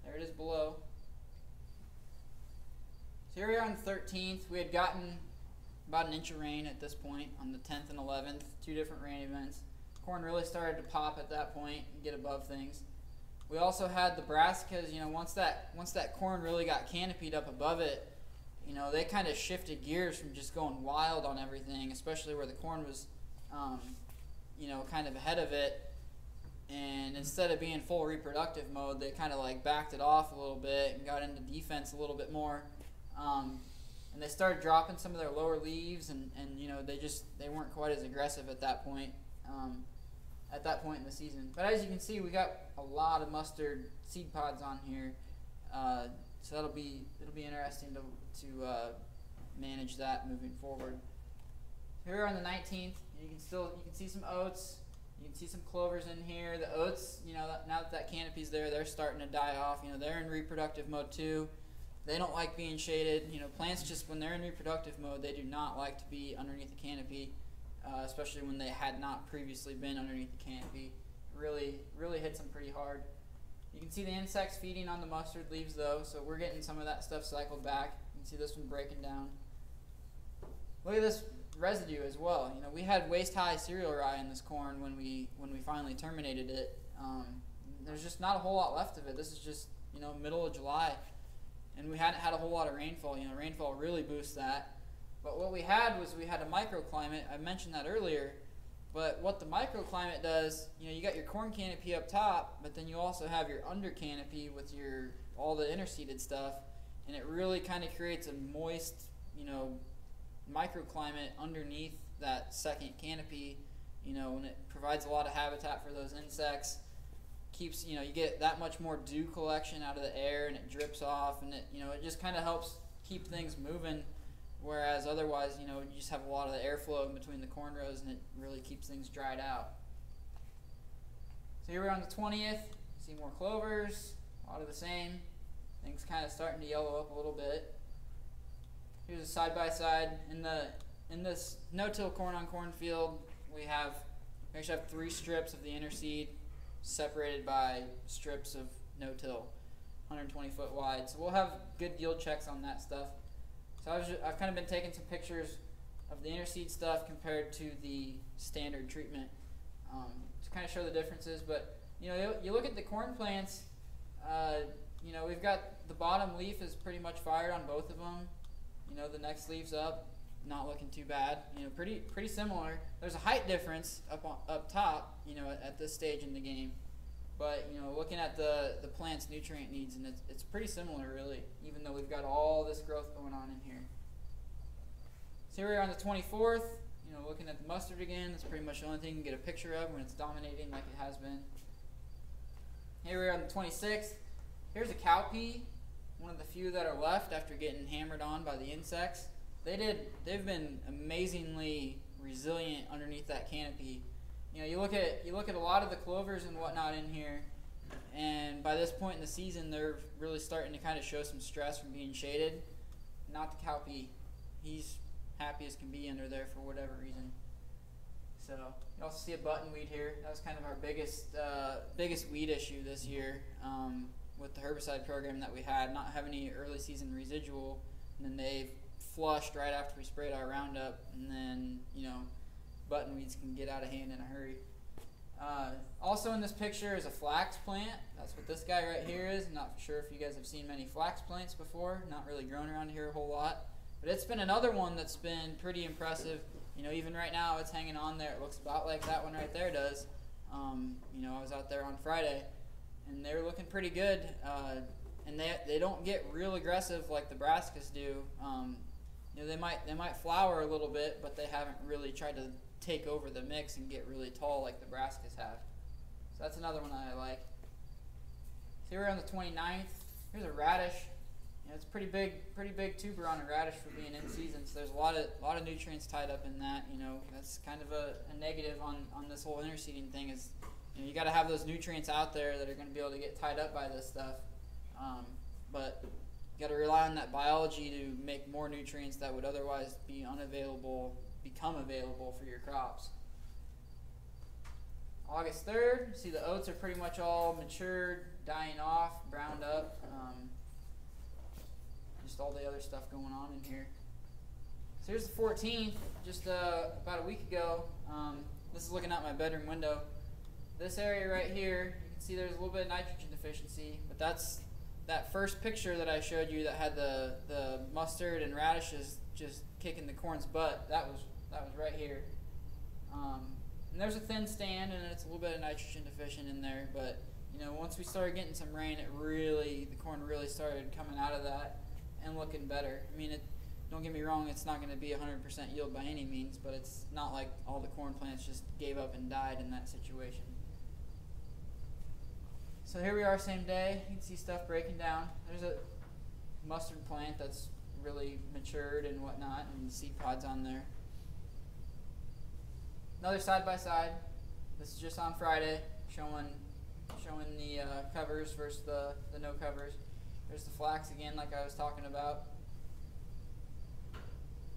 There it is below. So here we are on the 13th. We had gotten about an inch of rain at this point on the 10th and 11th, 2 different rain events. Corn really started to pop at that point and get above things. We also had the brassicas. You know, once that corn really got canopied up above it, you know, they kind of shifted gears from just going wild on everything, especially where the corn was, you know, kind of ahead of it. And instead of being full reproductive mode, they kind of like backed it off a little bit and got into defense a little bit more. And they started dropping some of their lower leaves, and you know, they weren't quite as aggressive at that point in the season. But as you can see, we got a lot of mustard seed pods on here, so it'll be interesting to manage that moving forward. Here on the 19th, you can see some oats. You can see some clovers in here. The oats, you know, now that canopy's there, they're starting to die off. You know, they're in reproductive mode too. They don't like being shaded. You know, plants just, when they're in reproductive mode, they do not like to be underneath the canopy, especially when they had not previously been underneath the canopy. Really hits them pretty hard. You can see the insects feeding on the mustard leaves though, so we're getting some of that stuff cycled back. You can see this one breaking down. Look at this residue as well. You know, we had waist-high cereal rye in this corn when we finally terminated it. There's just not a whole lot left of it. This is just, you know, middle of July. And we hadn't had a whole lot of rainfall. You know, rainfall really boosts that. But what we had was a microclimate. I mentioned that earlier. But what the microclimate does, you know, you got your corn canopy up top, but then you also have your under canopy with all the interseeded stuff, and it really kind of creates a moist, you know, microclimate underneath that second canopy, you know, and it provides a lot of habitat for those insects. Keeps, you know, you get that much more dew collection out of the air, and it drips off, and it, you know, it just kind of helps keep things moving, whereas otherwise, you know, you just have a lot of the airflow in between the corn rows, and it really keeps things dried out. So here we're on the 20th. See more clovers, a lot of the same. Things kind of starting to yellow up a little bit. Here's a side-by-side. In this no-till corn-on-corn field, we actually have 3 strips of the interseed separated by strips of no-till, 120 foot wide. So we'll have good yield checks on that stuff. So I've kind of been taking some pictures of the interseed stuff compared to the standard treatment to kind of show the differences. But you know, you look at the corn plants. You know, we've got the bottom leaf is pretty much fired on both of them. You know, the next leaf's up, not looking too bad. You know, pretty similar. There's a height difference up top, you know, at this stage in the game. But, you know, looking at the plant's nutrient needs, and it's pretty similar, really, even though we've got all this growth going on in here. So here we are on the 24th, you know, looking at the mustard again. That's pretty much the only thing you can get a picture of when it's dominating like it has been. Here we are on the 26th. Here's a cowpea, one of the few that are left after getting hammered on by the insects. They've been amazingly resilient underneath that canopy. You know, you look at a lot of the clovers and whatnot in here, and by this point in the season, they're really starting to kind of show some stress from being shaded. Not the cowpea. He's happy as can be under there for whatever reason. So you also see a buttonweed here. That was kind of our biggest weed issue this year with the herbicide program that we had, not having any early season residual, and then they flushed right after we sprayed our Roundup, and then, you know, buttonweeds can get out of hand in a hurry. Also in this picture is a flax plant. That's what this guy right here is. I'm not sure if you guys have seen many flax plants before. Not really grown around here a whole lot. But it's been another one that's been pretty impressive. You know, even right now it's hanging on there. It looks about like that one right there does. You know, I was out there on Friday, and they were looking pretty good. And they don't get real aggressive like the brassicas do. You know, they might flower a little bit, but they haven't really tried to take over the mix and get really tall like the brassicas have. So that's another one that I like. So here we're on the 29th. Here's a radish. You know, it's a pretty big tuber on a radish for being in season. So there's a lot of nutrients tied up in that. You know, that's kind of a negative on this whole interseeding thing is, you know, you got to have those nutrients out there that are going to be able to get tied up by this stuff. But you got to rely on that biology to make more nutrients that would otherwise be unavailable, become available for your crops. August 3rd, see the oats are pretty much all matured, dying off, browned up. Just all the other stuff going on in here. So here's the 14th, just about a week ago. This is looking out my bedroom window. This area right here, you can see there's a little bit of nitrogen deficiency, but that's that first picture that I showed you that had the mustard and radishes just kicking the corn's butt. That was right here. And there's a thin stand, and it's a little bit of nitrogen deficient in there. But you know, once we started getting some rain, the corn really started coming out of that and looking better. I mean, don't get me wrong, it's not going to be 100% yield by any means, but it's not like all the corn plants just gave up and died in that situation. So here we are, same day. You can see stuff breaking down. There's a mustard plant that's really matured and whatnot, and seed pods on there. Another side by side. This is just on Friday, showing the covers versus the no covers. There's the flax again, like I was talking about.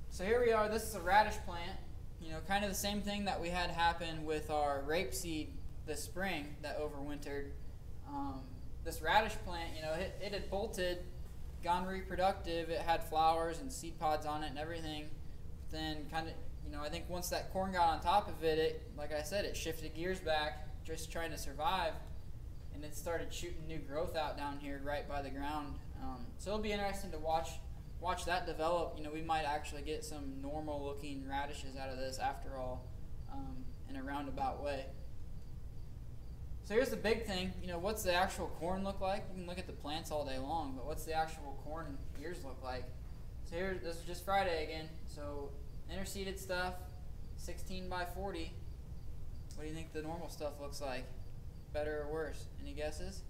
So here we are. This is a radish plant. You know, kind of the same thing that we had happen with our rapeseed this spring that overwintered. This radish plant, you know, it had bolted, gone reproductive. It had flowers and seed pods on it and everything. Then kind of, you know, I think once that corn got on top of it, like I said, it shifted gears back, just trying to survive, and it started shooting new growth out down here right by the ground. So it'll be interesting to watch that develop. You know, we might actually get some normal looking radishes out of this after all, in a roundabout way. So here's the big thing. You know, what's the actual corn look like? You can look at the plants all day long, but what's the actual corn ears look like? So here, this is just Friday again. So interseeded stuff, 16 by 40. What do you think the normal stuff looks like? Better or worse? Any guesses?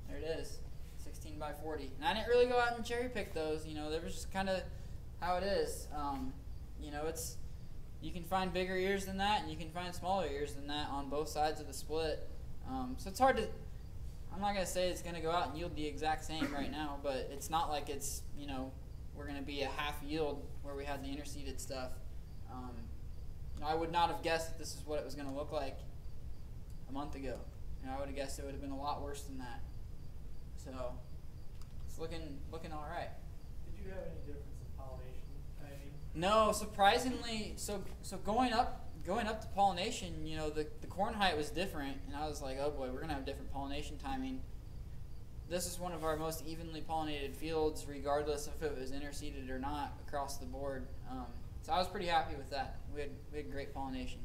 There it is, 16 by 40. And I didn't really go out and cherry pick those. You know, that was just kind of how it is. You know, you can find bigger ears than that, and you can find smaller ears than that on both sides of the split. So it's hard to. I'm not going to say it's going to go out and yield the exact same right now, but it's not like it's, you know, we're going to be a half yield where we had the interseeded stuff. You know, I would not have guessed that this is what it was going to look like a month ago. You know, I would have guessed it would have been a lot worse than that. So it's looking all right. Did you have any difference in pollination timing? No, surprisingly, so going up to pollination, you know, the corn height was different, and I was like, oh boy, we're gonna have different pollination timing. This is one of our most evenly pollinated fields, regardless if it was interseeded or not, across the board. So I was pretty happy with that. We had great pollination,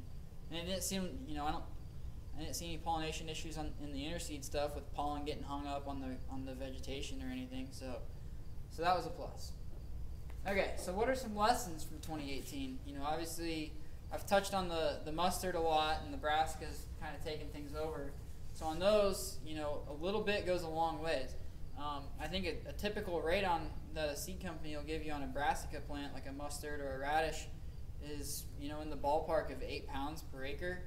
and it didn't seem, you know, I didn't see any pollination issues in the interseed stuff with pollen getting hung up on the vegetation or anything. So that was a plus. Okay, so what are some lessons from 2018? You know, obviously I've touched on the mustard a lot, and Nebraska's kind of taken things over. So on those, you know, a little bit goes a long ways. I think a typical rate on the seed company will give you on a brassica plant, like a mustard or a radish, is, you know, in the ballpark of 8 pounds per acre.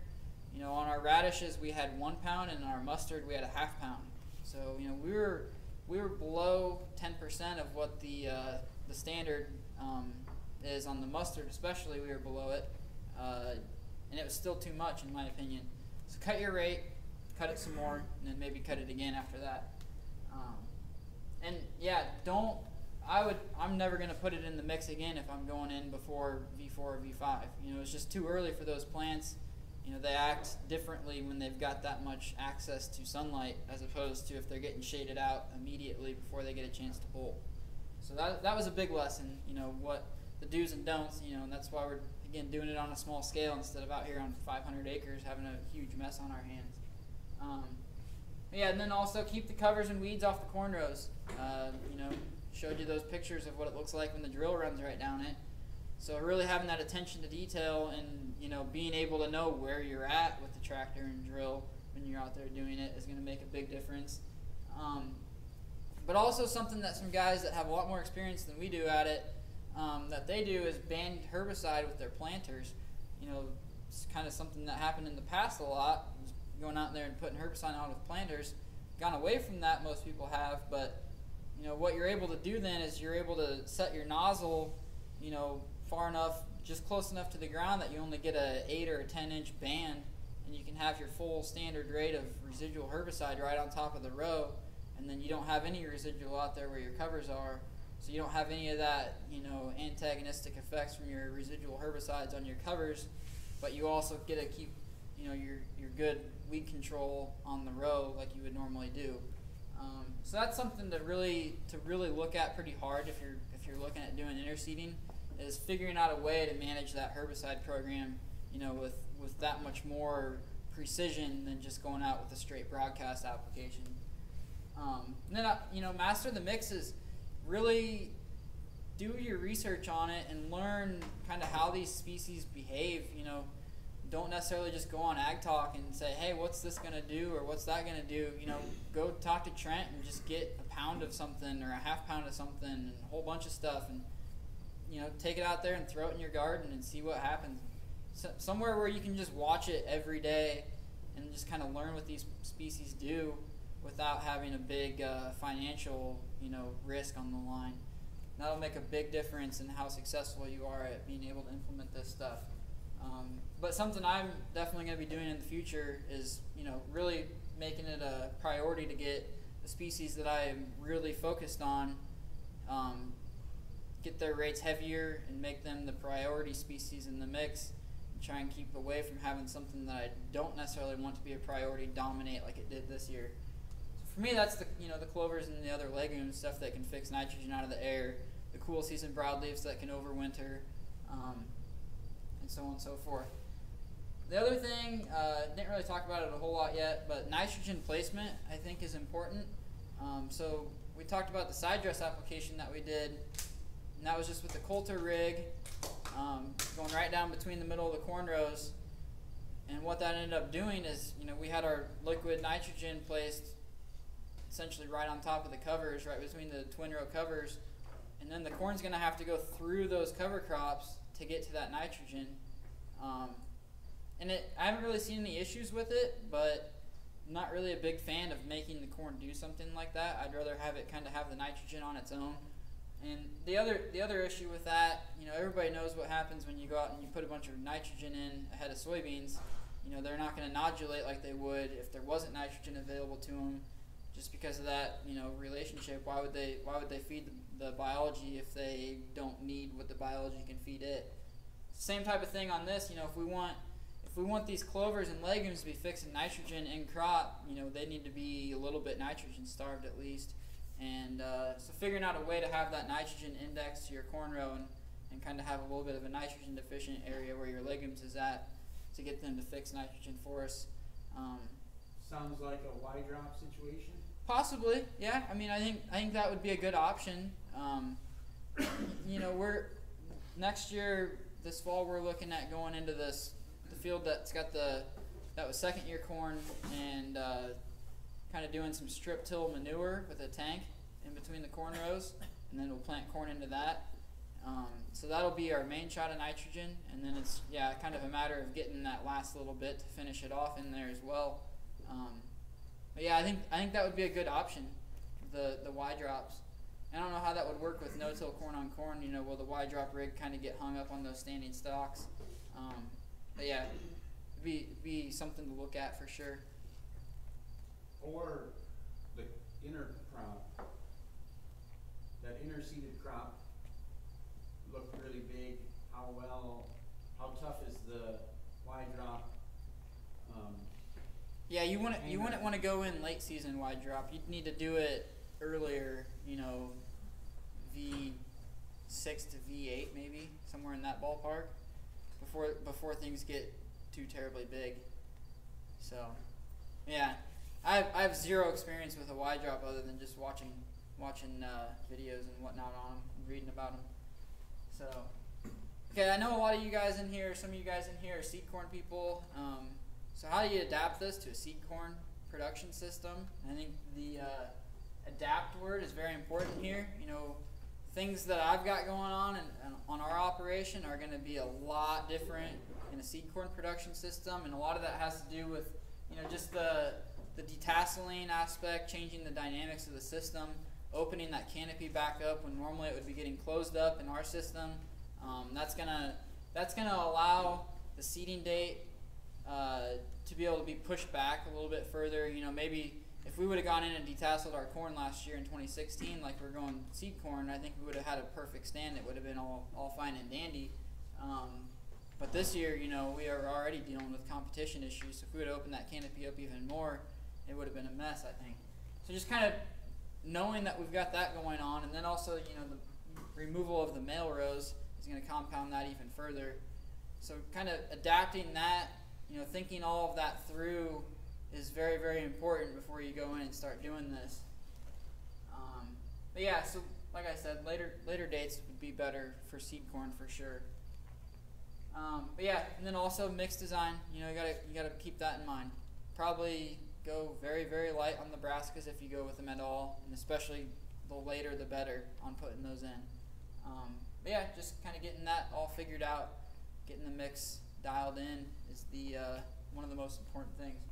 You know, on our radishes we had 1 pound, and on our mustard we had a ½ pound. So, you know, we were below 10% of what the standard is on the mustard, especially. We were below it, and it was still too much in my opinion. So cut your rate, cut it some more, and then maybe cut it again after that. And yeah, I'm never going to put it in the mix again if I'm going in before V4 or V5. You know, it's just too early for those plants. You know, they act differently when they've got that much access to sunlight, as opposed to if they're getting shaded out immediately before they get a chance to bolt. So that was a big lesson, you know, what the do's and don'ts, you know, and that's why we're, again, doing it on a small scale instead of out here on 500 acres having a huge mess on our hands. Yeah, and then also keep the covers and weeds off the corn rows. You know, showed you those pictures of what it looks like when the drill runs right down it. So really having that attention to detail, and, you know, being able to know where you're at with the tractor and drill when you're out there doing it is going to make a big difference. But also something that some guys that have a lot more experience than we do at it, that they do is ban herbicide with their planters. You know, it's kind of something that happened in the past a lot. going out there and putting herbicide on with planters. Gone away from that, most people have, but what you're able to do then is you're able to set your nozzle, far enough, just close enough to the ground that you only get a 8 or a 10-inch band, and you can have your full standard rate of residual herbicide right on top of the row, and then you don't have any residual out there where your covers are, so you don't have any of that, antagonistic effects from your residual herbicides on your covers, but you also get to keep, your good weed control on the row like you would normally do. So that's something to really look at pretty hard if you're looking at doing interseeding, is figuring out a way to manage that herbicide program, with that much more precision than just going out with a straight broadcast application. And then master the mixes. Really do your research on it and learn kind of how these species behave. Don't necessarily just go on Ag Talk and say, hey, what's this going to do or what's that going to do? Go talk to Trent and just get a pound of something or a half pound of something and a whole bunch of stuff, and take it out there and throw it in your garden and see what happens. Somewhere where you can just watch it every day and just kind of learn what these species do without having a big financial risk on the line. That'll make a big difference in how successful you are at being able to implement this stuff. But something I'm definitely going to be doing in the future is, really making it a priority to get the species that I am really focused on, get their rates heavier and make them the priority species in the mix, and try and keep away from having something that I don't necessarily want to be a priority dominate like it did this year. So for me, that's the clovers and the other legumes, stuff that can fix nitrogen out of the air, the cool season broadleafs that can overwinter, and so on and so forth. The other thing, didn't really talk about it a whole lot yet, but nitrogen placement I think is important. So we talked about the side dress application that we did, and that was just with the Coulter rig, going right down between the middle of the corn rows. And what that ended up doing is, we had our liquid nitrogen placed essentially right on top of the covers, right between the twin row covers, and then the corn's going to have to go through those cover crops to get to that nitrogen. I haven't really seen any issues with it, but I'm not really a big fan of making the corn do something like that. I'd rather have it kind of have the nitrogen on its own. And the other issue with that, everybody knows what happens when you go out and you put a bunch of nitrogen in ahead of soybeans. They're not going to nodulate like they would if there wasn't nitrogen available to them, just because of that, relationship. Why would they feed the biology if they don't need what the biology can feed it? Same type of thing on this. If we want these clovers and legumes to be fixing nitrogen in crop, they need to be a little bit nitrogen starved at least. And so figuring out a way to have that nitrogen index to your corn row and kind of have a little bit of a nitrogen deficient area where your legumes is at to get them to fix nitrogen for us. Sounds like a Y drop situation. Possibly, yeah. I think that would be a good option. We're next year, this fall, we're looking at going into the field that's got that was second year corn, and kind of doing some strip till manure with a tank in between the corn rows, and then we'll plant corn into that. So that'll be our main shot of nitrogen, and then it's kind of a matter of getting that last little bit to finish it off in there as well. But I think that would be a good option, the Y drops. I don't know how that would work with no-till corn on corn. Will the Y drop rig kind of get hung up on those standing stalks? But it'd be something to look at for sure. Or the inner crop, that interseeded crop looked really big. How tough is the Y drop? You wouldn't want to go in late season Y drop. You'd need to do it earlier, V6 to V8 maybe, somewhere in that ballpark, before things get too terribly big. So, I have zero experience with a Y drop other than just watching videos and whatnot on them, and reading about them. So, okay, I know a lot of you guys in here, some of you guys in here are seed corn people. So how do you adapt this to a seed corn production system? I think the adapt word is very important here. Things that I've got going on and on our operation are going to be a lot different in a seed corn production system, and a lot of that has to do with just the detasseling aspect, changing the dynamics of the system, opening that canopy back up when normally it would be getting closed up in our system. That's gonna allow the seeding date to be able to be pushed back a little bit further. Maybe if we would have gone in and detasseled our corn last year in 2016, like we're going seed corn, I think we would have had a perfect stand. It would have been all fine and dandy. But this year, we are already dealing with competition issues. So if we would have opened that canopy up even more, it would have been a mess, I think. So just kind of knowing that we've got that going on, and then also, the removal of the male rows is going to compound that even further. So kind of adapting that, thinking all of that through is very, very important before you go in and start doing this. But yeah, so like I said, later dates would be better for seed corn for sure. But yeah, and then also mix design. You gotta keep that in mind. Probably go very, very light on the brassicas if you go with them at all, and especially the later the better on putting those in. But yeah, just kind of getting that all figured out, getting the mix dialed in is the one of the most important things.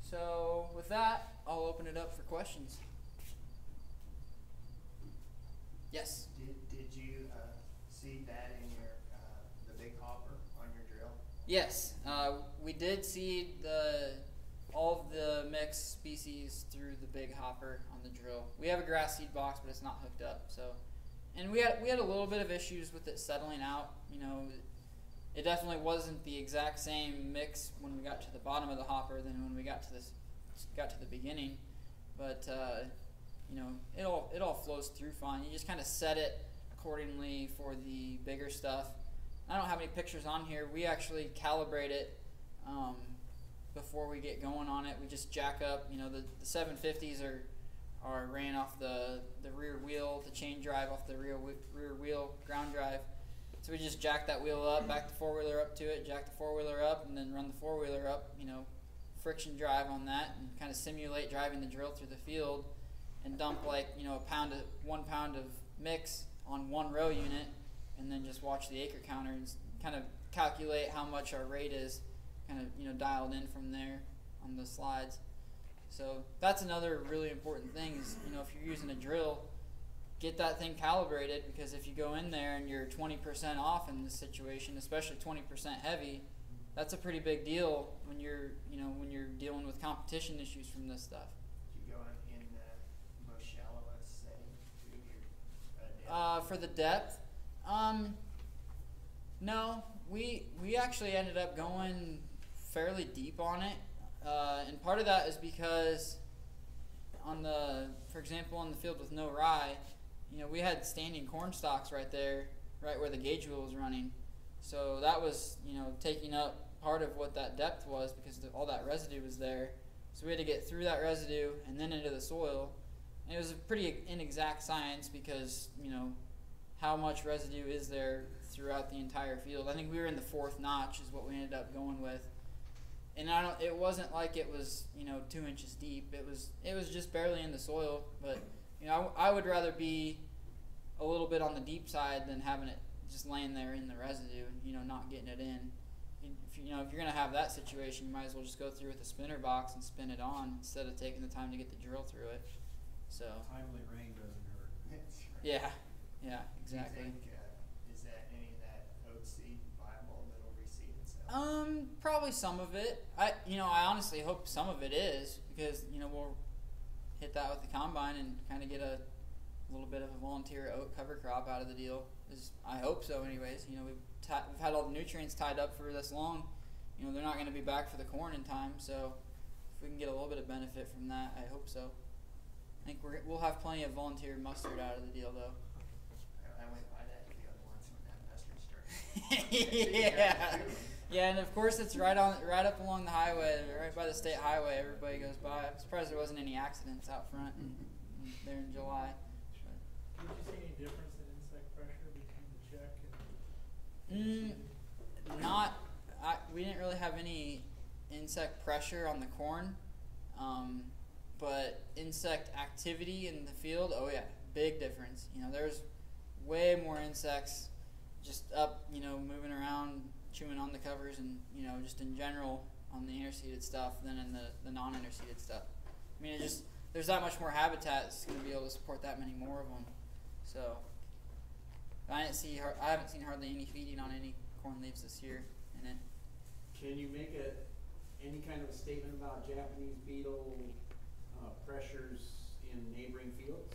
So with that, I'll open it up for questions. Yes. Did you seed that in your the big hopper on your drill? Yes, we did seed all of the mixed species through the big hopper on the drill. We have a grass seed box, but it's not hooked up. So, and we had a little bit of issues with it settling out. It definitely wasn't the exact same mix when we got to the bottom of the hopper than when we got to the beginning. But it all flows through fine. You just kind of set it accordingly for the bigger stuff. I don't have any pictures on here. We actually calibrate it before we get going on it. We just jack up. The 750s are ran off the rear wheel, the chain drive off the rear wheel ground drive. So we just jack that wheel up, back the four-wheeler up to it, jack the four-wheeler up, and then run the four-wheeler up, friction drive on that, and kind of simulate driving the drill through the field, and dump 1 pound of mix on one row unit, and then just watch the acre counter and kind of calculate how much our rate is, kind of dialed in from there on the slides. So that's another really important thing is, if you're using a drill, get that thing calibrated, because if you go in there and you're 20% off in this situation, especially 20% heavy, that's a pretty big deal when you're dealing with competition issues from this stuff. You go in the most shallowest setting to your depth? For the depth, no, we actually ended up going fairly deep on it, and part of that is because for example, on the field with no rye, we had standing corn stalks right there, right where the gauge wheel was running. So that was, taking up part of what that depth was, because all that residue was there. So we had to get through that residue and then into the soil. And it was a pretty inexact science because, how much residue is there throughout the entire field. I think we were in the 4th notch is what we ended up going with. And it wasn't like it was, 2 inches deep. It was just barely in the soil, but I would rather be a little bit on the deep side than having it just laying there in the residue, not getting it in. If you're gonna have that situation, you might as well just go through with a spinner box and spin it on instead of taking the time to get the drill through it. So Timely rain doesn't hurt. That's right. Yeah, exactly. Do you think, is that any of that oat seed viable that'll reseed itself? Probably some of it. I honestly hope some of it is, because we'll hit that with the combine and kind of get a little bit of a volunteer oat cover crop out of the deal. I hope so anyways. We've had all the nutrients tied up for this long. They're not going to be back for the corn in time, so if we can get a little bit of benefit from that, I hope so. I think we'll have plenty of volunteer mustard out of the deal though. I went by that field once when that mustard started. Yeah, and of course it's right up along the highway, right by the state highway. Everybody goes by. I'm surprised there wasn't any accidents out front there in July. Did you see any difference in insect pressure between the check and we didn't really have any insect pressure on the corn, but insect activity in the field, oh yeah, big difference. There's way more insects just up, moving around, chewing on the covers, and just in general on the interseeded stuff than in the non-interseeded stuff. I mean, there's that much more habitat that's going to be able to support that many more of them. So I haven't seen hardly any feeding on any corn leaves this year in it. Can you make any kind of a statement about Japanese beetle pressures in neighboring fields?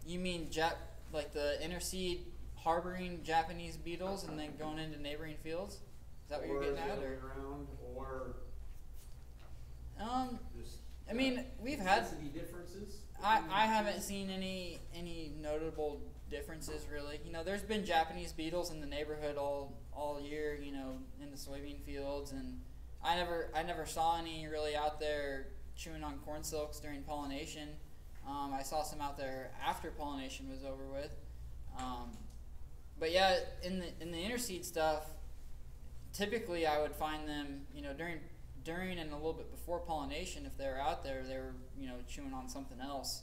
You mean like the interseed harboring Japanese beetles and then going into neighboring fields? Is that what you're getting at, or? Around, or just, I mean, we've had differences. I haven't seen any notable differences really. You know, there's been Japanese beetles in the neighborhood all year. You know, in the soybean fields, and I never saw any really out there chewing on corn silks during pollination. I saw some out there after pollination was over with. But yeah, in the interseed stuff, typically I would find them, you know, during and a little bit before pollination. If they were out there, they were, you know, chewing on something else.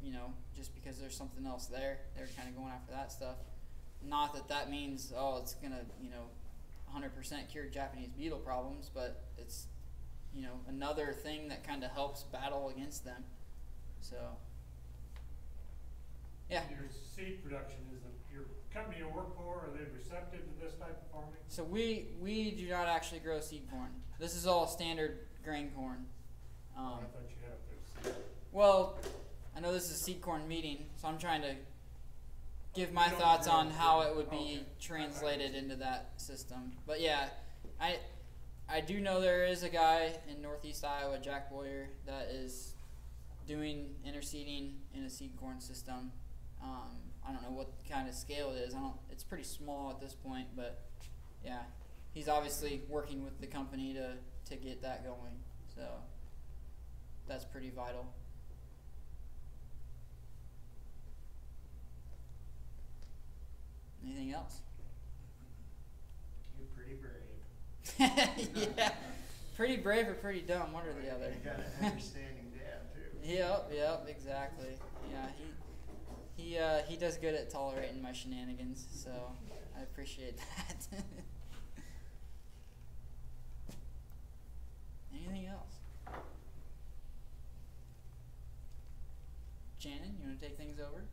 You know, just because there's something else there, they're kind of going after that stuff. Not that means, oh, it's gonna, you know, 100% cure Japanese beetle problems, but it's, you know, another thing that kind of helps battle against them. So, yeah. Your seed production, is your company you work for, are they receptive to this type of farming? So we do not actually grow seed corn. This is all standard grain corn. I thought you had up there seed. Well, I know this is a seed corn meeting, so I'm trying to give my You don't thoughts grow on how seed. it would be Okay. translated into that system. But yeah, I do know there is a guy in Northeast Iowa, Jack Boyer, that is doing interseeding in a seed corn system. I don't know what kind of scale it is. It's pretty small at this point, but yeah, he's obviously working with the company to get that going. So that's pretty vital. Anything else? You're pretty brave. Yeah, pretty brave or pretty dumb, one or the other. You got an understanding dad too. Yep, exactly. Yeah, he does good at tolerating my shenanigans, so I appreciate that. Anything else? Shannon, you want to take things over?